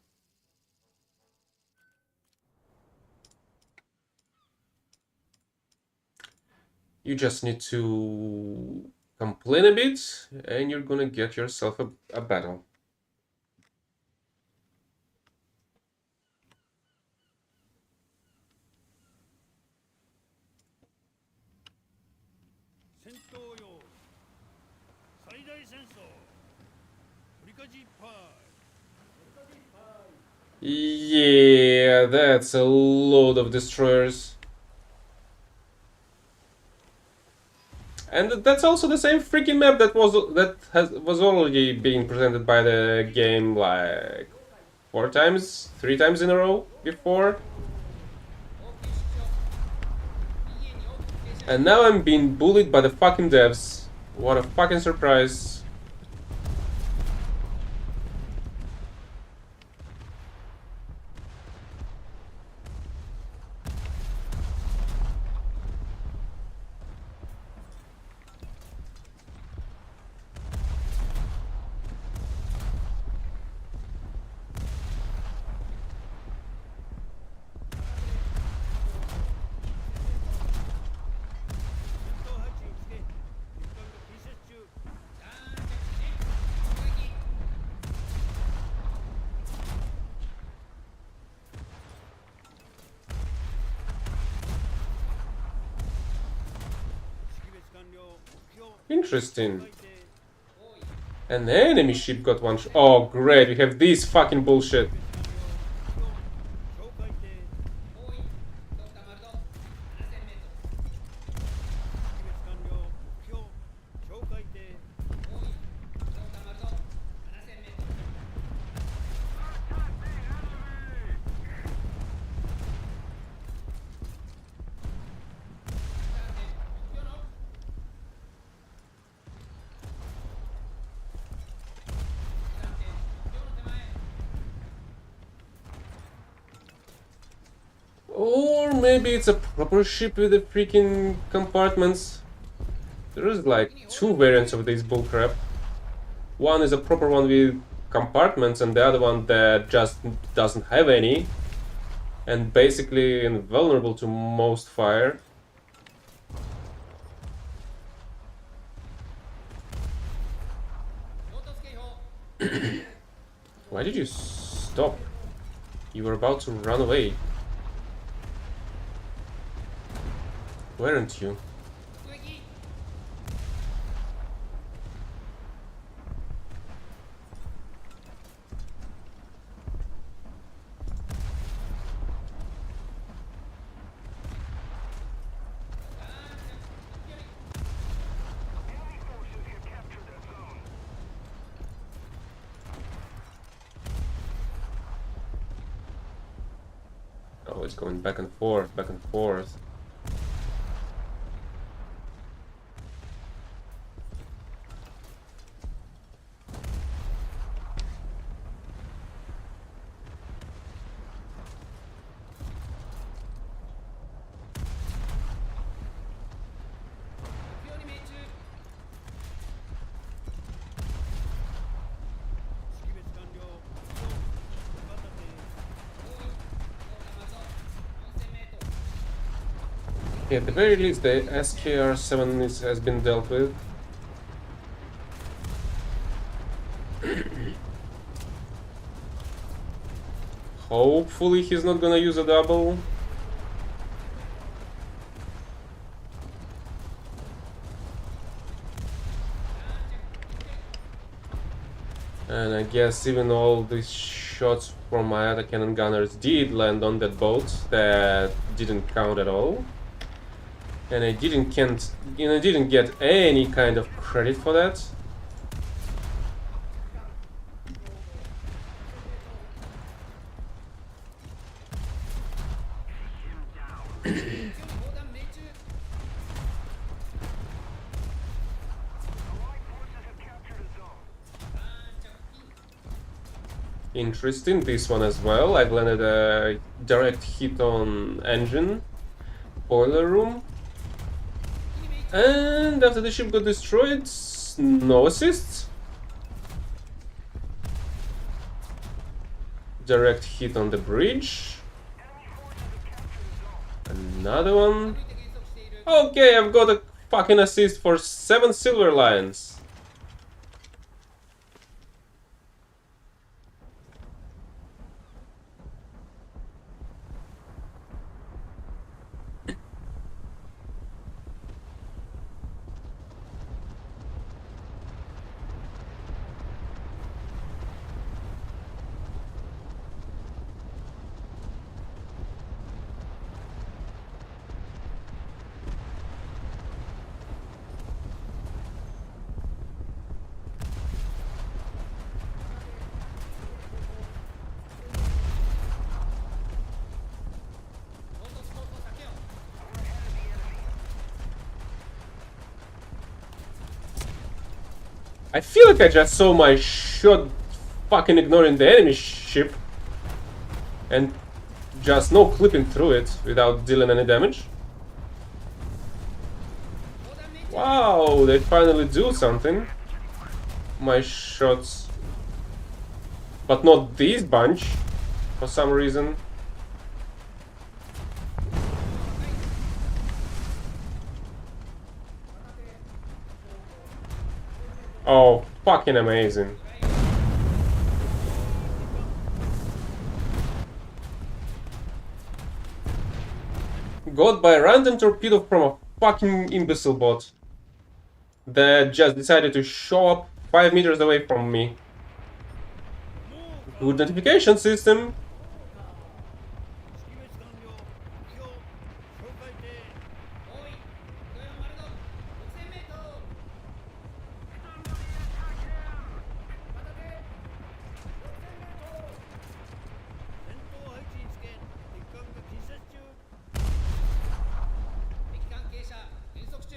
You just need to complain a bit, and you're gonna get yourself a battle. Yeah, that's a load of destroyers. And that's also the same freaking map that was already being presented by the game like 3 times in a row before. And now I'm being bullied by the fucking devs. What a fucking surprise. Interesting. An enemy ship got one shot. Oh, great, we have this fucking bullshit. Or maybe it's a proper ship with the freaking compartments. There is like 2 variants of this bullcrap. One is a proper one with compartments and the other one that just doesn't have any. And basically invulnerable to most fire. Why did you stop? You were about to run away. Weren't you? Oh, it's going back and forth, back and forth. Yeah, at the very least, the SKR-7 has been dealt with. Hopefully he's not gonna use a double. And I guess even all this shots from my other cannon gunners did land on that boat. That didn't count at all. And I didn't get any kind of credit for that. Interesting, this one as well. I've landed a direct hit on engine, boiler room. And after the ship got destroyed, no assists. Direct hit on the bridge. Another one. Okay, I've got a fucking assist for 7 silver lions. I feel like I just saw my shot fucking ignoring the enemy ship and just no clipping through it without dealing any damage. Wow, they finally do something. My shots. But not this bunch, for some reason. Oh, fucking amazing. Got by a random torpedo from a fucking imbecile bot that just decided to show up 5 meters away from me. Good notification system. 識別完了目標紹介艇戦闘配置につけ敵艦が近接中敵艦傾斜減速中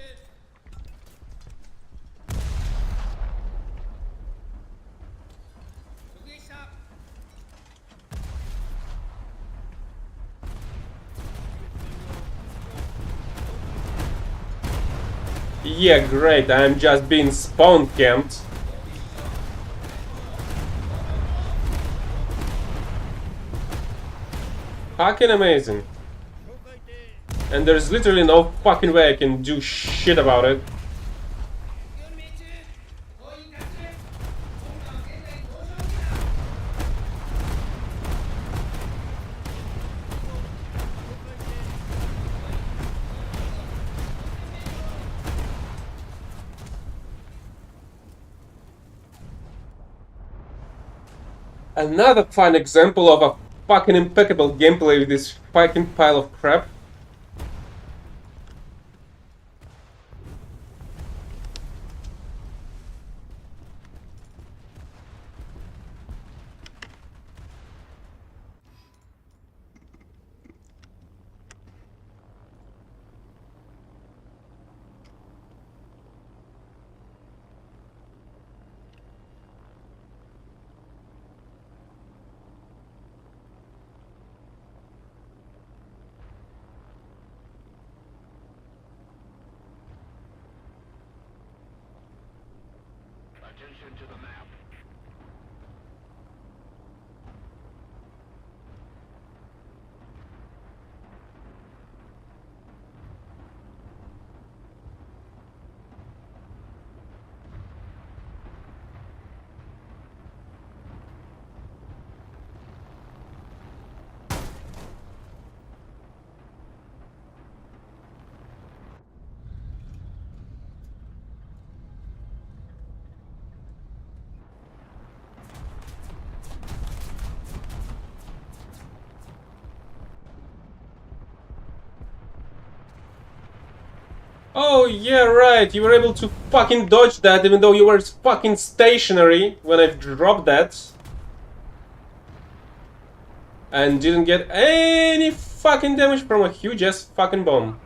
Yeah, great, I'm just being spawn camped. Fucking amazing. And there's literally no fucking way I can do shit about it. Another fine example of a fucking impeccable gameplay with this fucking pile of crap. Attention to the map. Oh, yeah, right. You were able to fucking dodge that even though you were fucking stationary when I dropped that. And didn't get any fucking damage from a huge ass fucking bomb.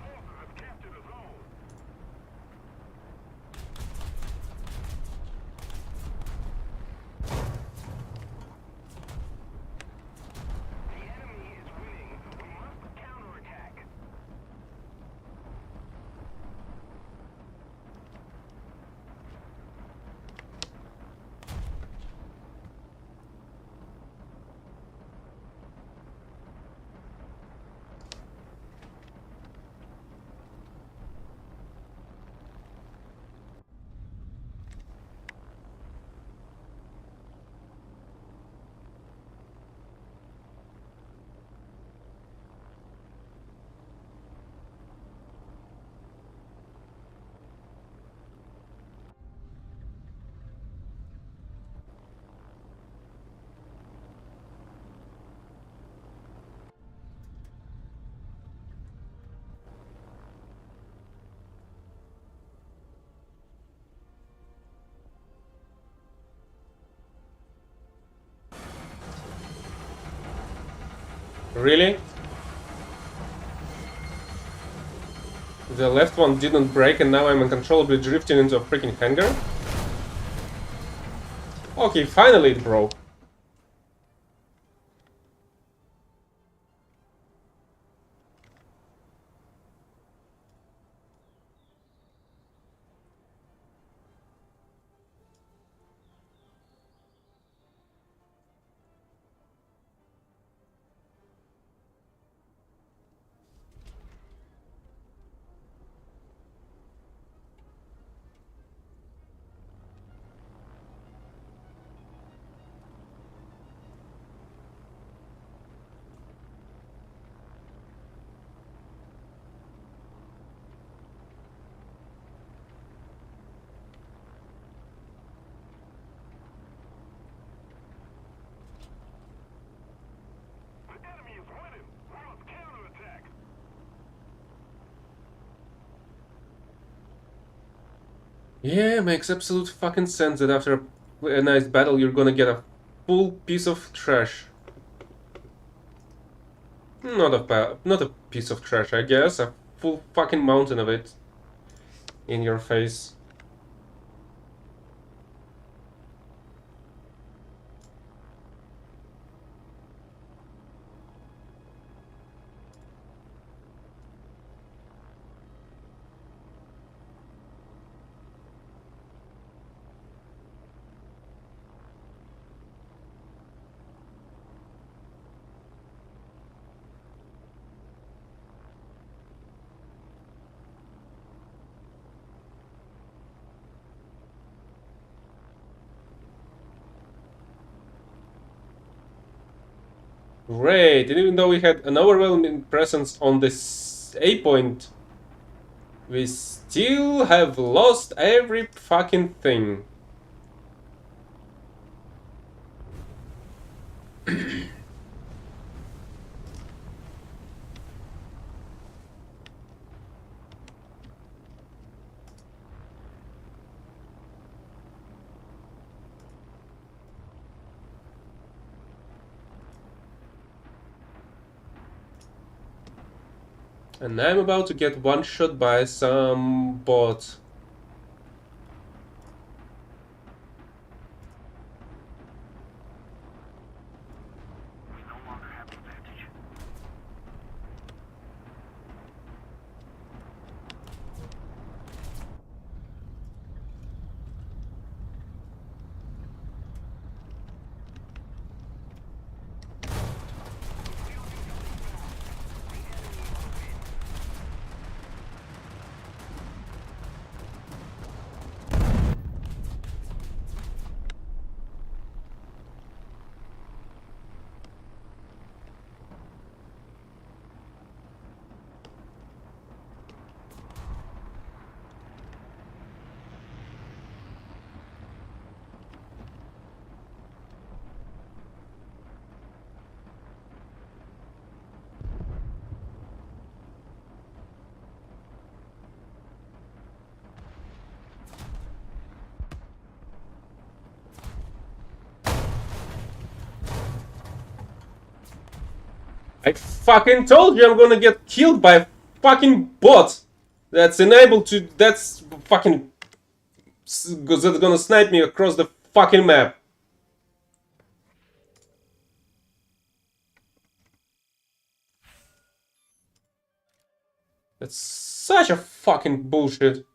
Really? The left one didn't break and now I'm uncontrollably drifting into a freaking hangar? Okay, finally it broke. Yeah, makes absolute fucking sense that after a nice battle you're gonna get a full piece of trash. Not a piece of trash, I guess. A full fucking mountain of it in your face. Great, and even though we had an overwhelming presence on this A point, we still have lost every fucking thing. And I'm about to get one shot by some bot. I fucking told you I'm gonna get killed by a fucking bot that's enabled to. That's fucking. That's gonna snipe me across the fucking map. That's such a fucking bullshit.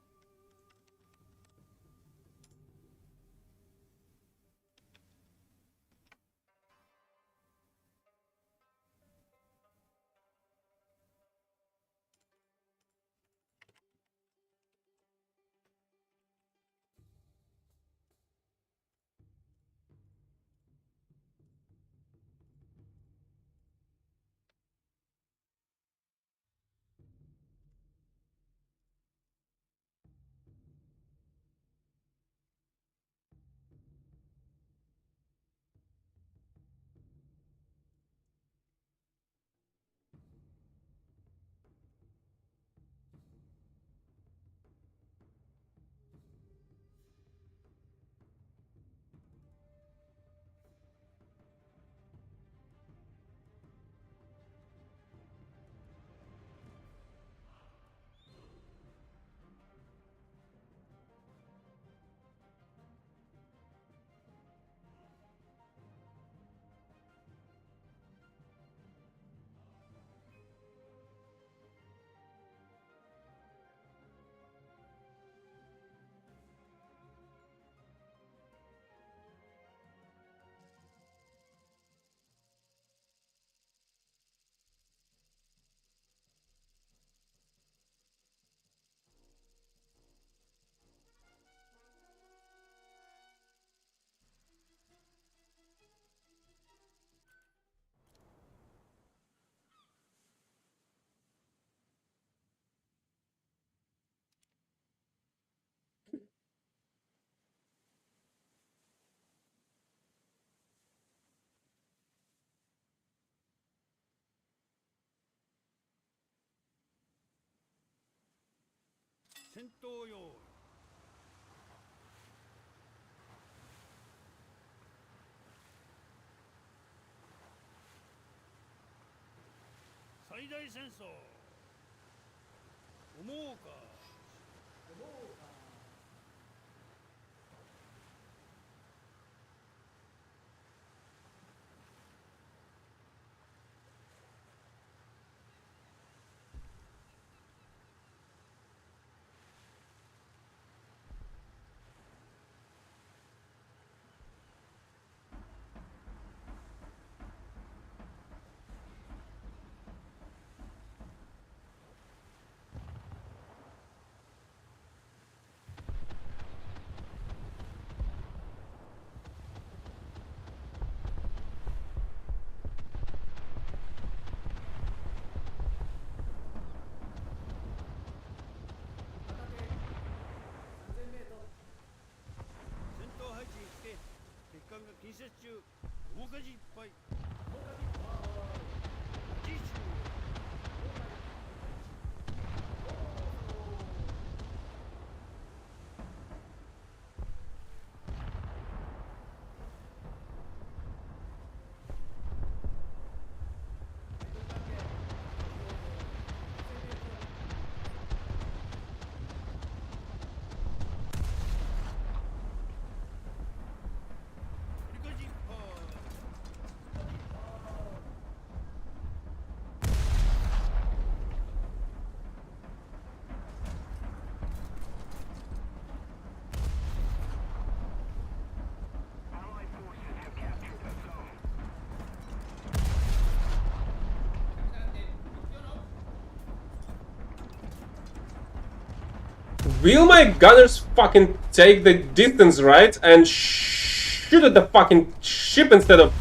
Will my gunners fucking take the distance, right? And shoot at the fucking ship instead of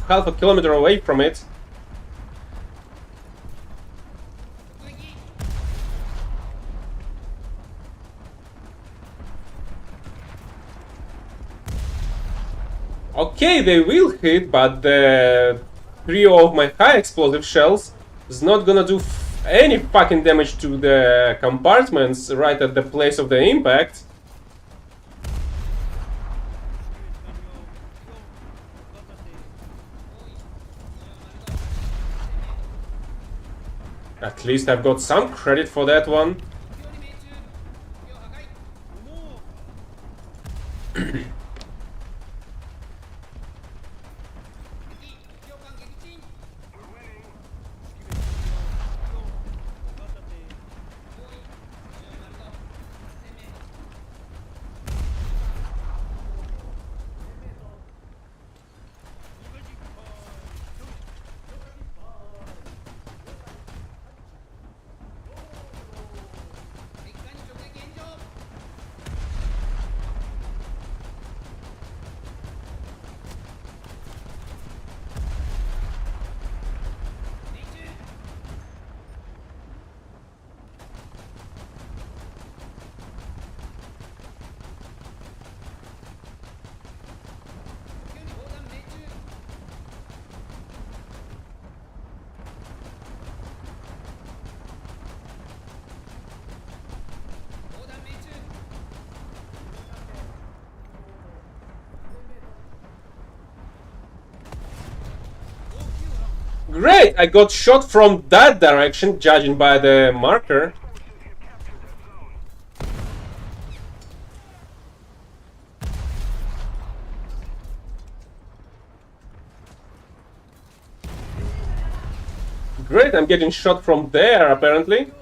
half a kilometer away from it? Okay, they will hit, but the trio of my high explosive shells is not gonna do any fucking damage to the compartments right at the place of the impact. At least I've got some credit for that one. Great! I got shot from that direction, judging by the marker. Great, I'm getting shot from there, apparently.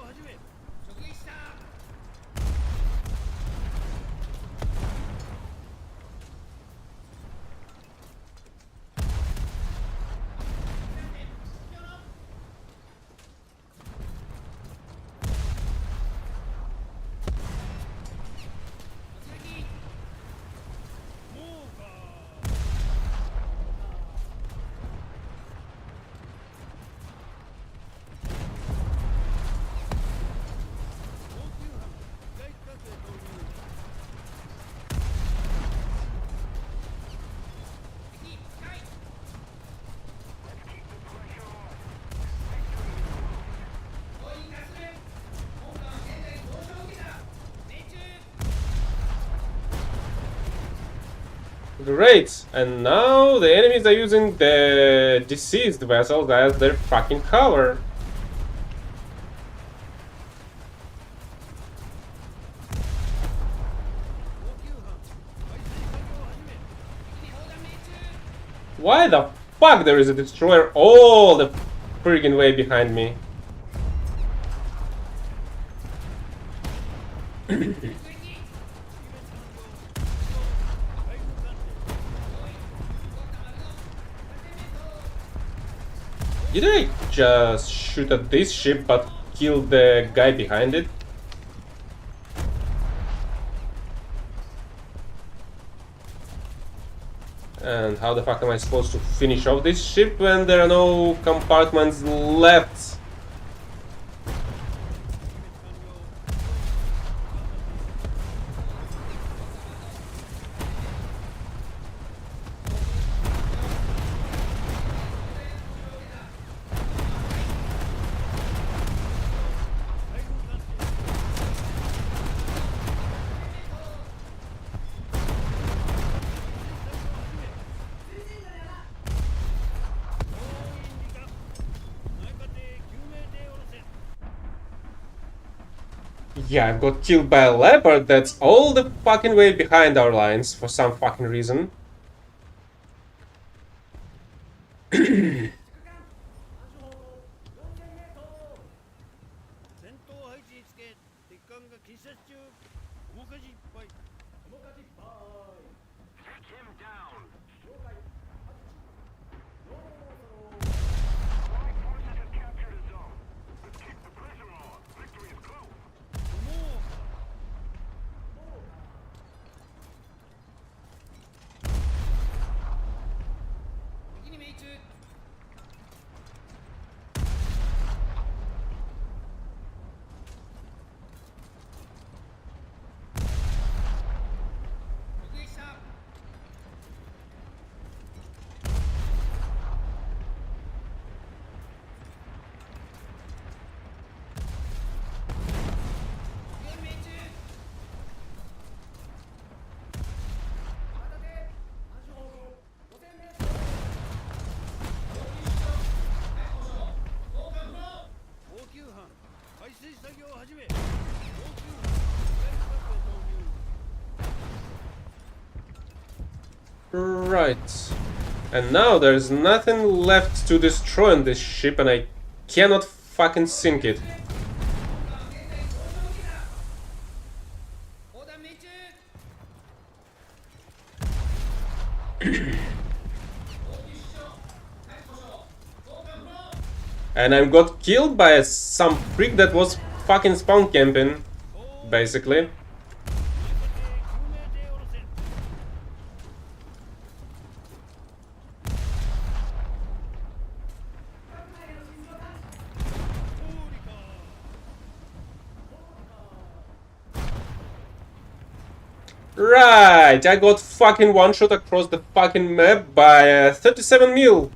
Great, and now the enemies are using the deceased vessels as their fucking cover. Why the fuck there is a destroyer all the friggin' way behind me? Did I just shoot at this ship but kill the guy behind it? And how the fuck am I supposed to finish off this ship when there are no compartments left? Yeah, I got killed by a leopard that's all the fucking way behind our lines for some fucking reason. 戦闘配置につけ敵艦が喫殺中面火事いっぱい面火事いっぱい Take him down 了解 Allied forces have captured a zone. Let's keep the pressure on. Victory is close. Right. And now there's nothing left to destroy on this ship, and I cannot fucking sink it. And I got killed by some freak that was fucking spawn camping, basically. Right, I got fucking one shot across the fucking map by 37 mil.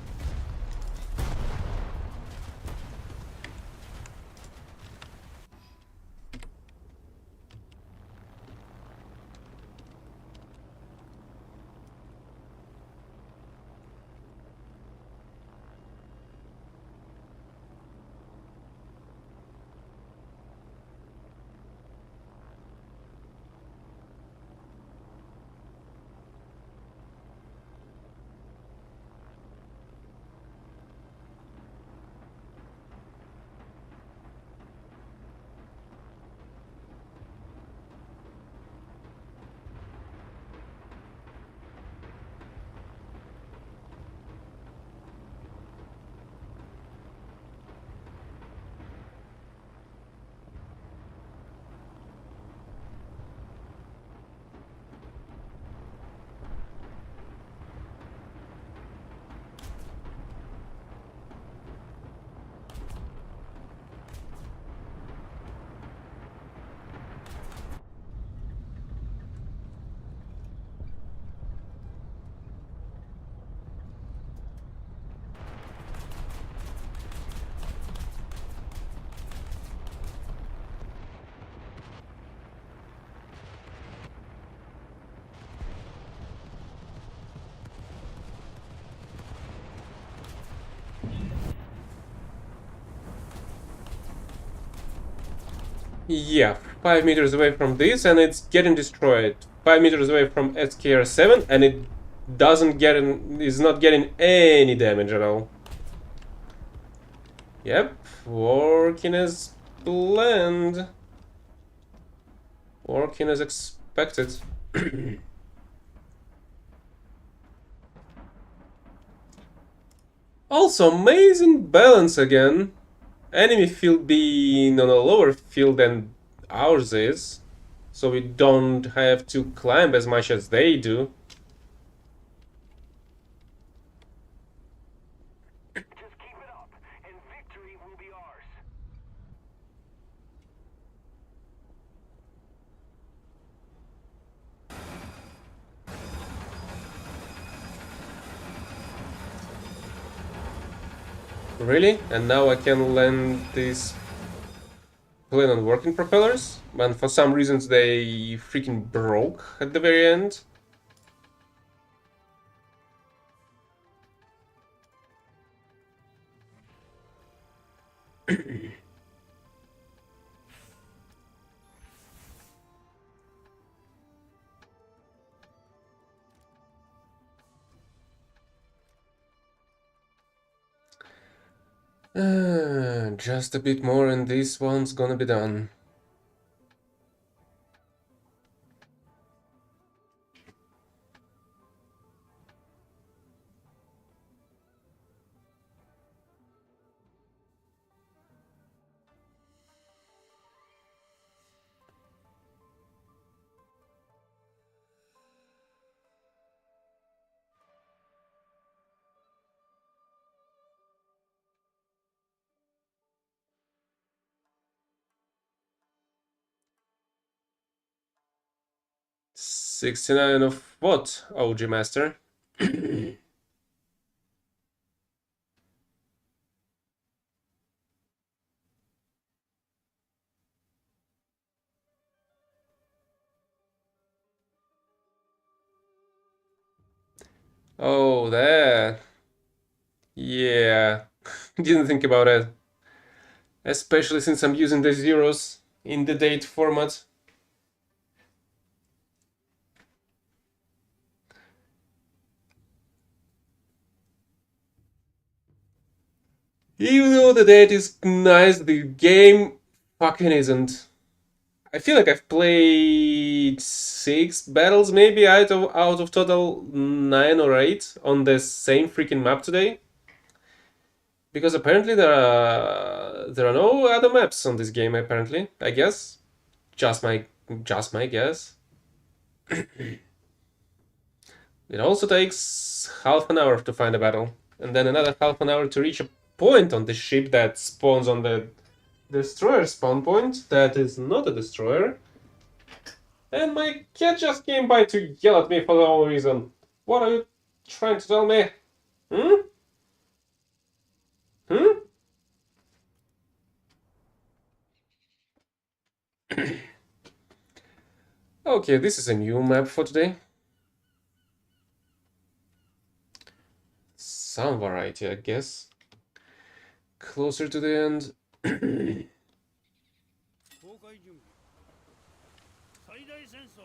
Yeah, 5 meters away from this and it's getting destroyed. 5 meters away from SKR-7 and it is not getting any damage at all. Yep, working as planned. Working as expected. Also, amazing balance again. Enemy field being on a lower field than ours is, so we don't have to climb as much as they do. Just keep it up, and victory will be ours. Really? And now I can land this plane on working propellers? And for some reasons they freaking broke at the very end. Just a bit more and this one's gonna be done. $69 of what, OG Master? Oh, that. Yeah. Didn't think about it. Especially since I'm using the zeros in the date format. Even though the date is nice, the game fucking isn't. I feel like I've played 6 battles maybe out of total 9 or 8 on the same freaking map today. Because apparently there are no other maps on this game. Apparently, I guess, just my guess. It also takes half an hour to find a battle, and then another half an hour to reach a point on the ship that spawns on the destroyer spawn point. That is not a destroyer. And my cat just came by to yell at me for no reason. What are you trying to tell me? Hmm? Hmm? Okay, this is a new map for today. Some variety, I guess. Closer to the end. 公開準備最大戦争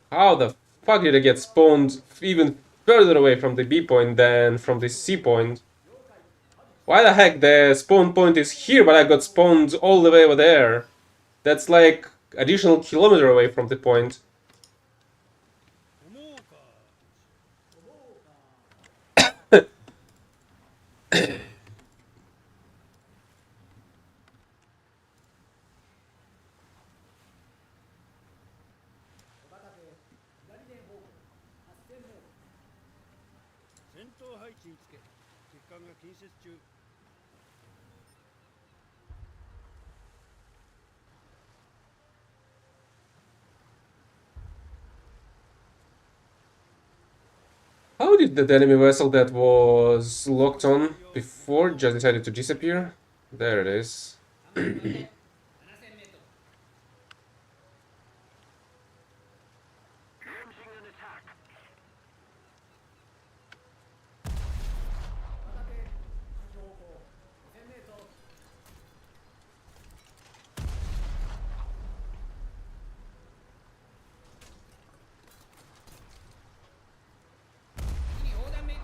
How the fuck did I get spawned even further away from the B point than from the C point? Why the heck the spawn point is here, but I got spawned all the way over there? That's like additional kilometer away from the point. 思うか戦闘配置につけ欠陥が近接中 How did the enemy vessel that was locked on before just decided to disappear? There it is. Launching an attack.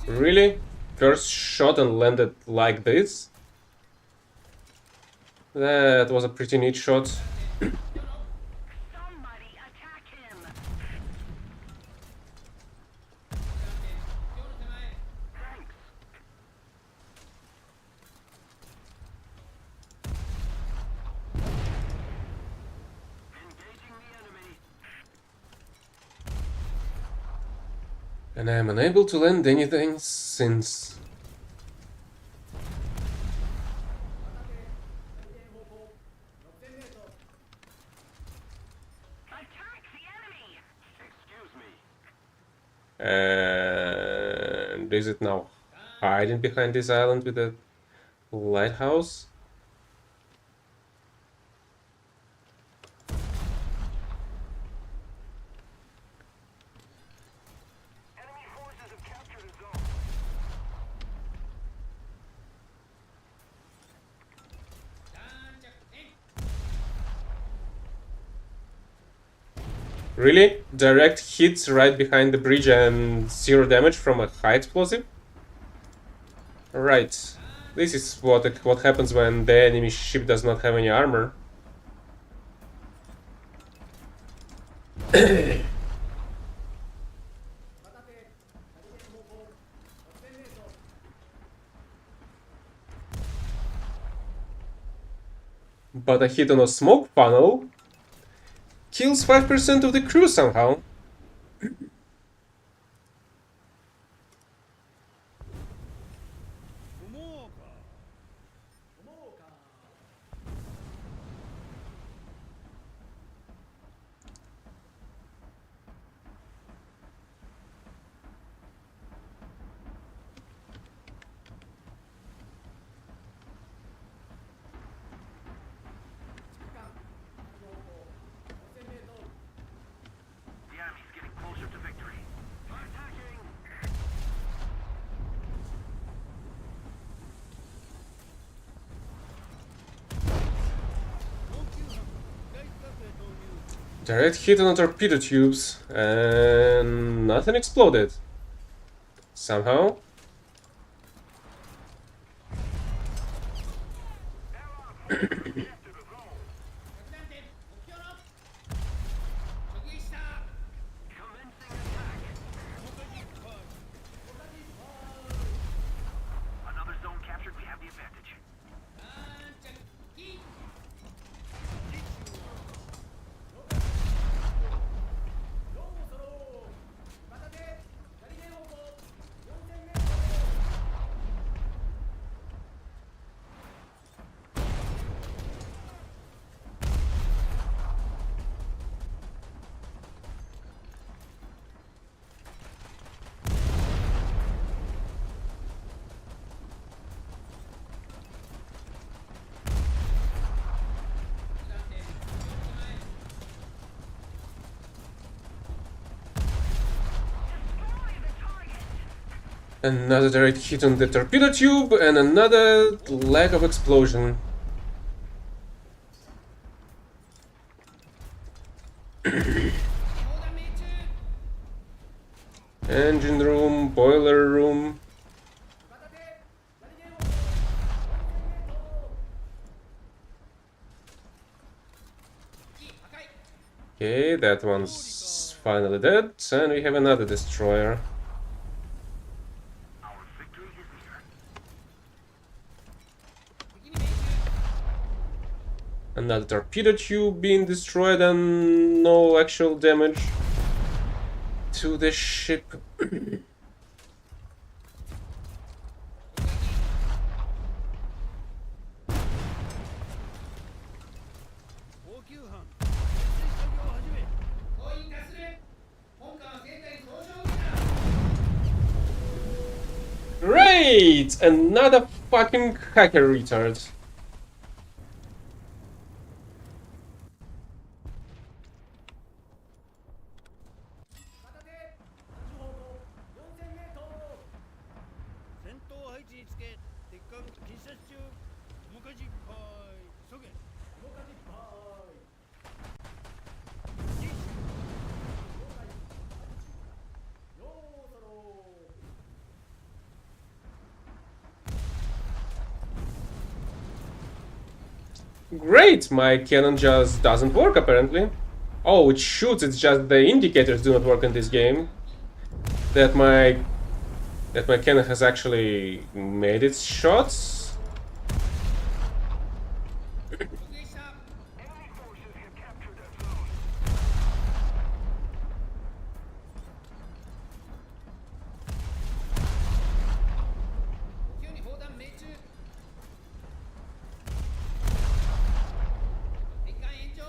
Really? First shot and landed like this? That was a pretty neat shot. Somebody attack him. Thanks. Engaging the enemy. And I am unable to land anything since... Attack the enemy. Excuse me. And is it now hiding behind this island with a lighthouse? Enemy forces have captured a zone. Really? Direct hits right behind the bridge and 0 damage from a high explosive? Right. This is what happens when the enemy ship does not have any armor. But a hit on a smoke funnel kills 5% of the crew somehow. The enemy's getting closer to victory. Attacking. Direct hit on the torpedo tubes and nothing exploded. Somehow. Another direct hit on the torpedo tube and another lag of explosion. Engine room, boiler room. Okay, that one's finally dead, and we have another destroyer. Our victory is near. Another torpedo tube being destroyed and no actual damage to the ship. 高級班設置作業を始め。 総員達する。本艦船体損傷受けた。 Great! Another fucking hacker retard. Great! My cannon just doesn't work apparently. Oh, it shoots, it's just the indicators do not work in this game. That my cannon has actually made its shots. 目撃した。 Enemy forces have captured that zone. 目標に砲弾命中。敵艦炎上。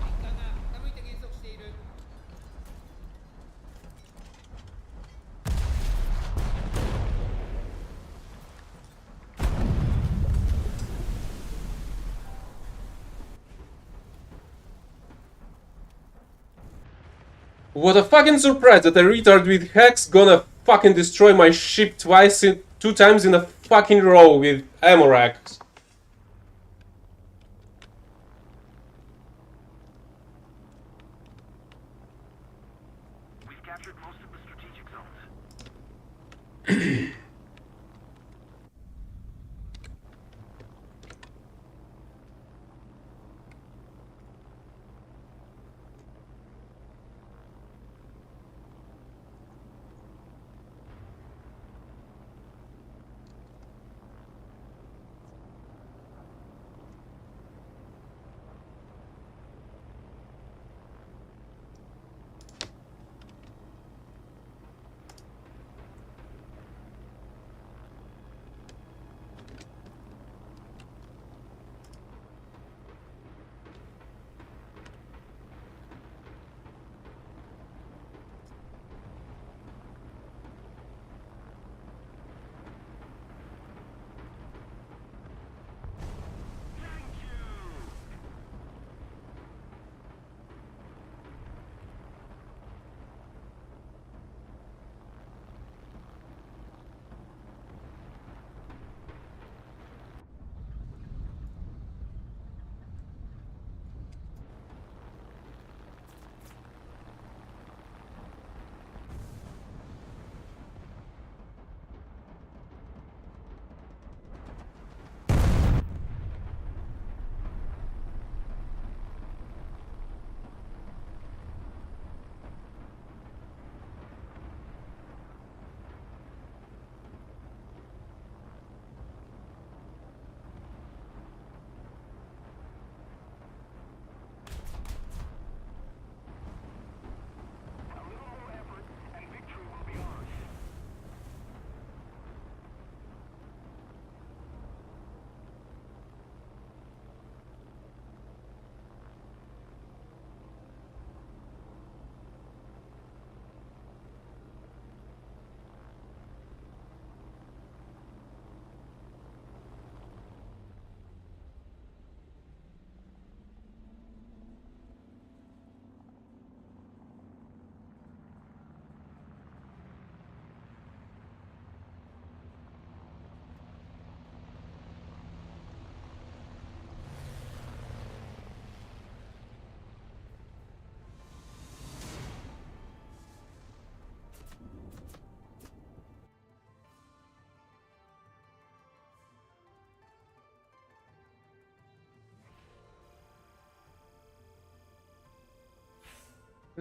敵艦が傾いて減速している。 What a fucking surprise that a retard with hacks gonna fucking destroy my ship twice in 2 times in a fucking row with ammo racks. We've captured most of the strategic zones.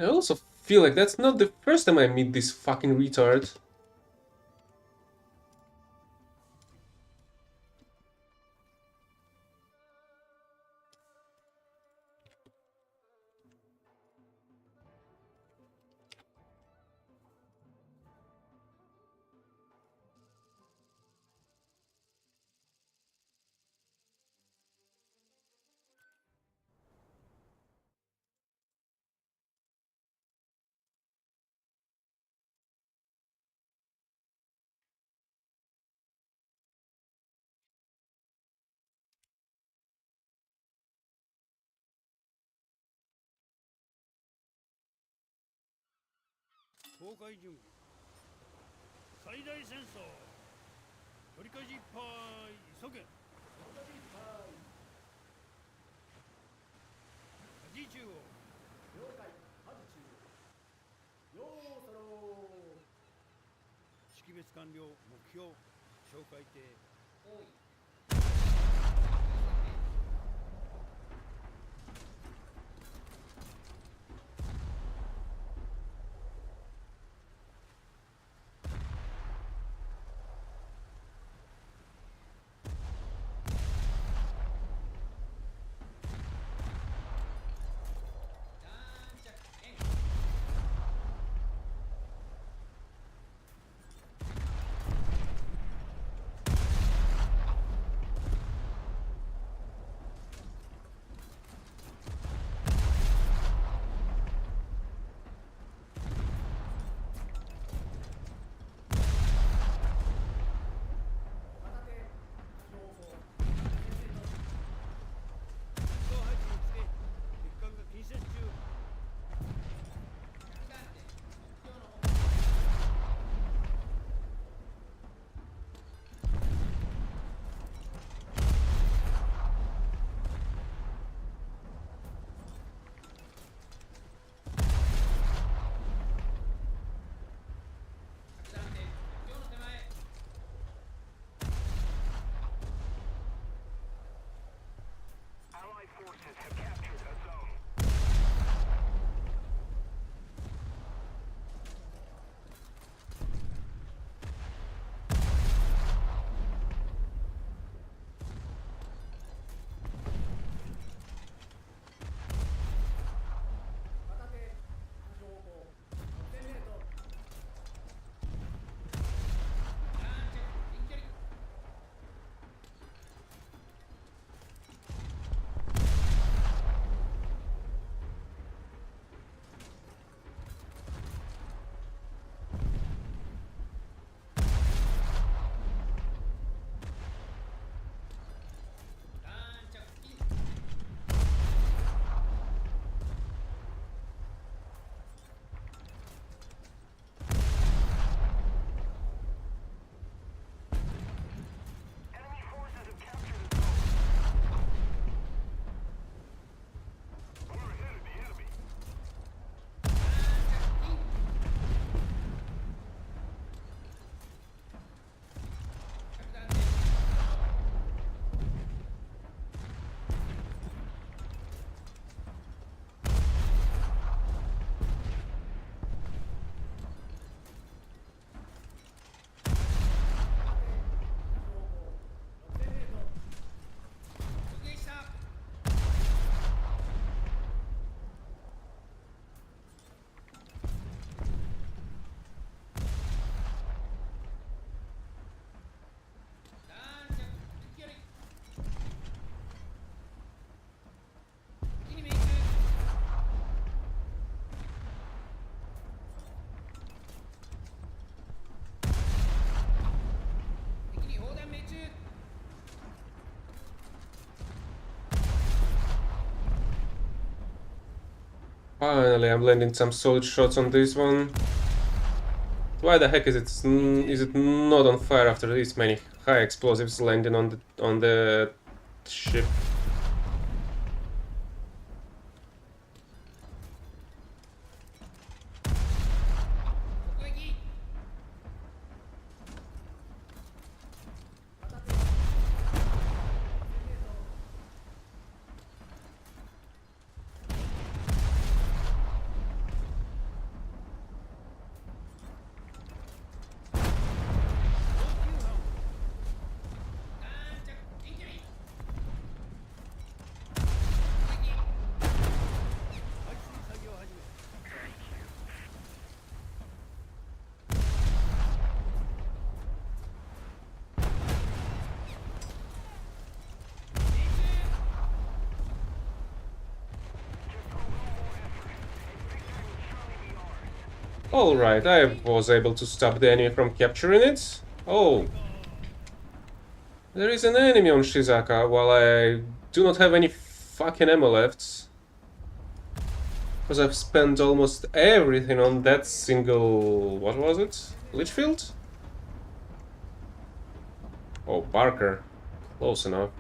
I also feel like that's not the first time I meet this fucking retard.公開準備最大戦争取り返しいっぱい急げ8中央了解ハズ中ようそろ識別完了目標紹介艇おいFinally, I'm landing some solid shots on this one. Why the heck is it not on fire after this many high explosives landing on the ship? Alright, I was able to stop the enemy from capturing it. Oh, there is an enemy on Shizaka, while I do not have any fucking ammo left. Because I've spent almost everything on that single... what was it? Litchfield? Oh, Barker. Close enough.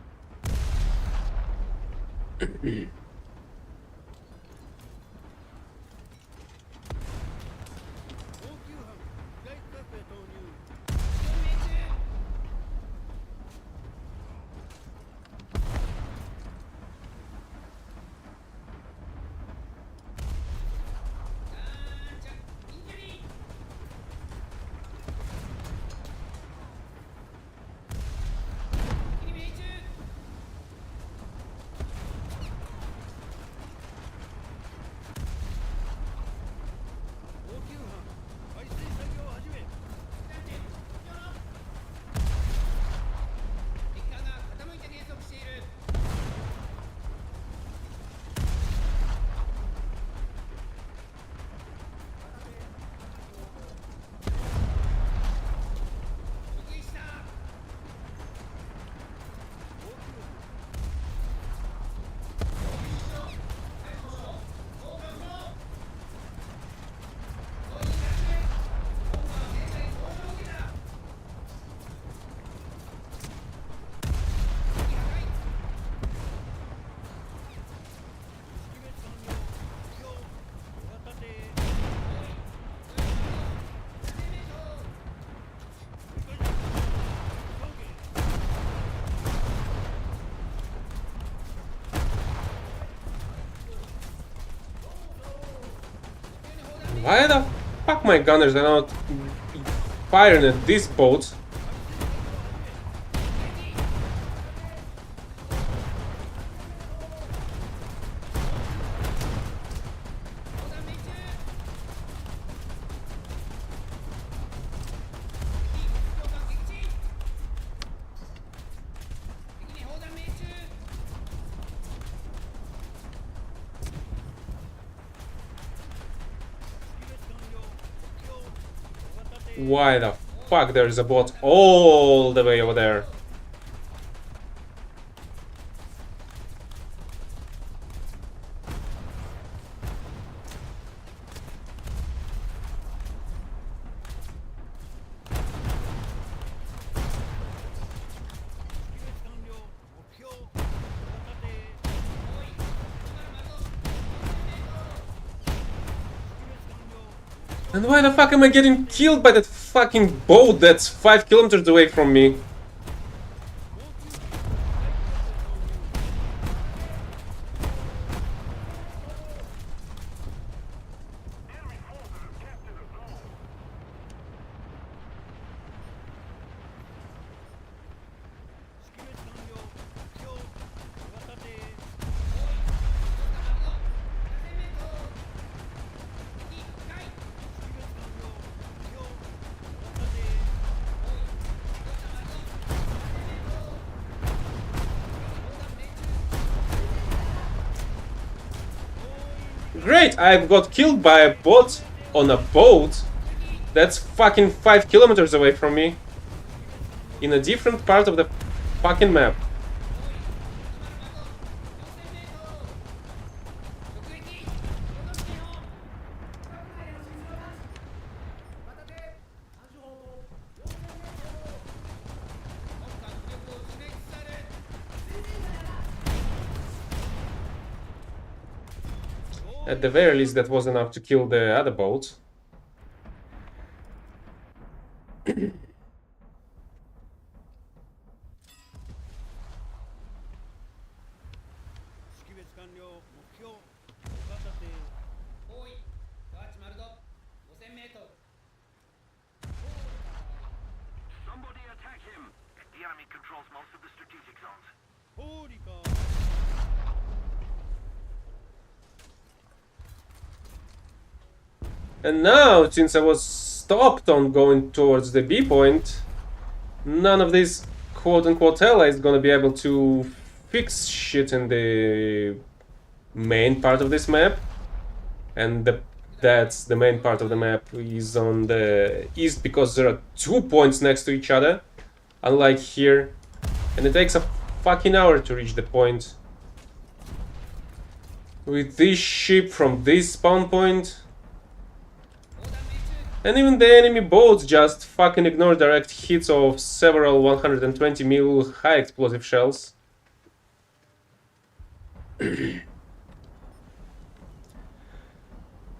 Why the fuck my gunners are not firing at this boat? Why the fuck there is a bot all the way over there? And why the fuck am I getting killed by that fucking boat that's 5 kilometers away from me? Great, I've got killed by a bot on a boat that's fucking 5 kilometers away from me. In a different part of the fucking map. At the very least, that was enough to kill the other boat. Somebody attack him. The enemy controls most of the strategic zones. And now, since I was stopped on going towards the B point, none of these quote-unquote allies gonna be able to fix shit in the main part of this map. And the that's the main part of the map, is on the east because there are 2 points next to each other, unlike here, and it takes a fucking hour to reach the point. With this ship from this spawn point, and even the enemy boats just fucking ignore direct hits of several 120 mil high explosive shells.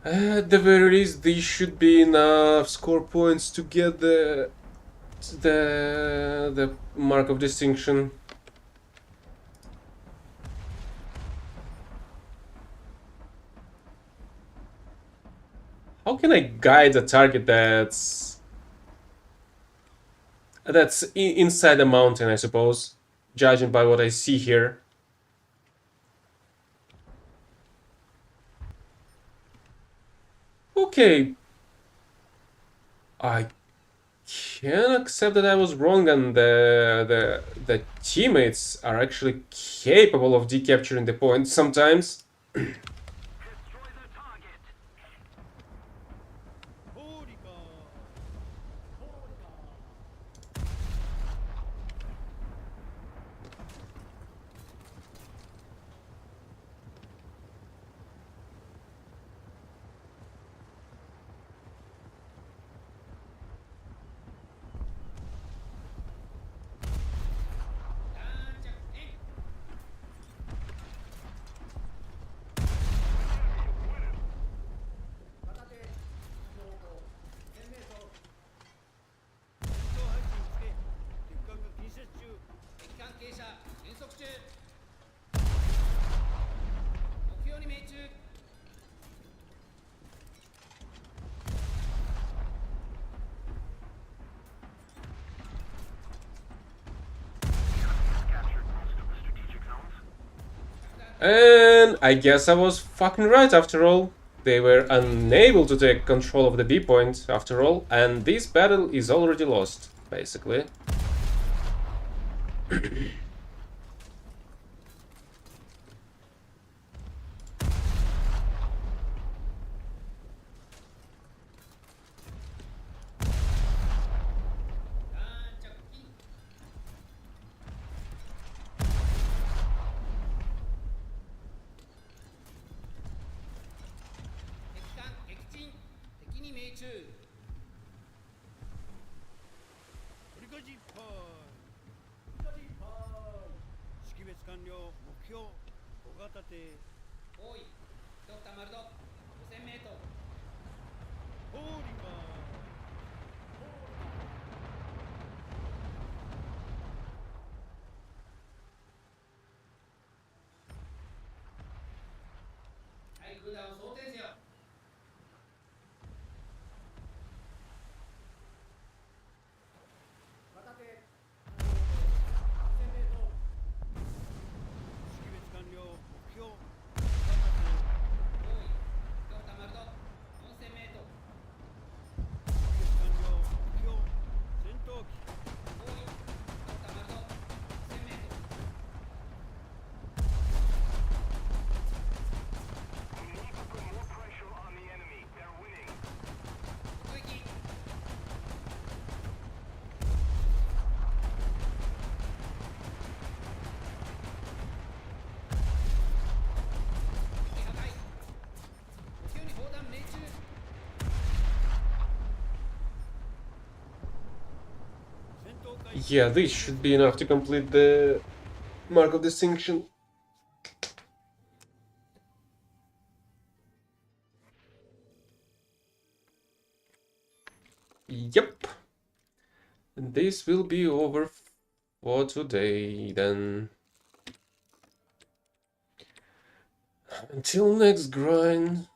At the very least, these should be enough score points to get the mark of distinction. How can I guide a target that's inside the mountain, I suppose, judging by what I see here? Okay, I can accept that I was wrong, and the teammates are actually capable of decapturing the point sometimes. Destroy the target. ホーリカ 片手標高 1000m 戦闘配置につけ敵艦が近接中敵艦傾斜減速中目標に命中 Captured most of the strategic zones. And I guess I was fucking right after all. They were unable to take control of the B point after all, and this battle is already lost, basically. Yeah, this should be enough to complete the mark of distinction. Yep. And this will be over for today then. Until next grind.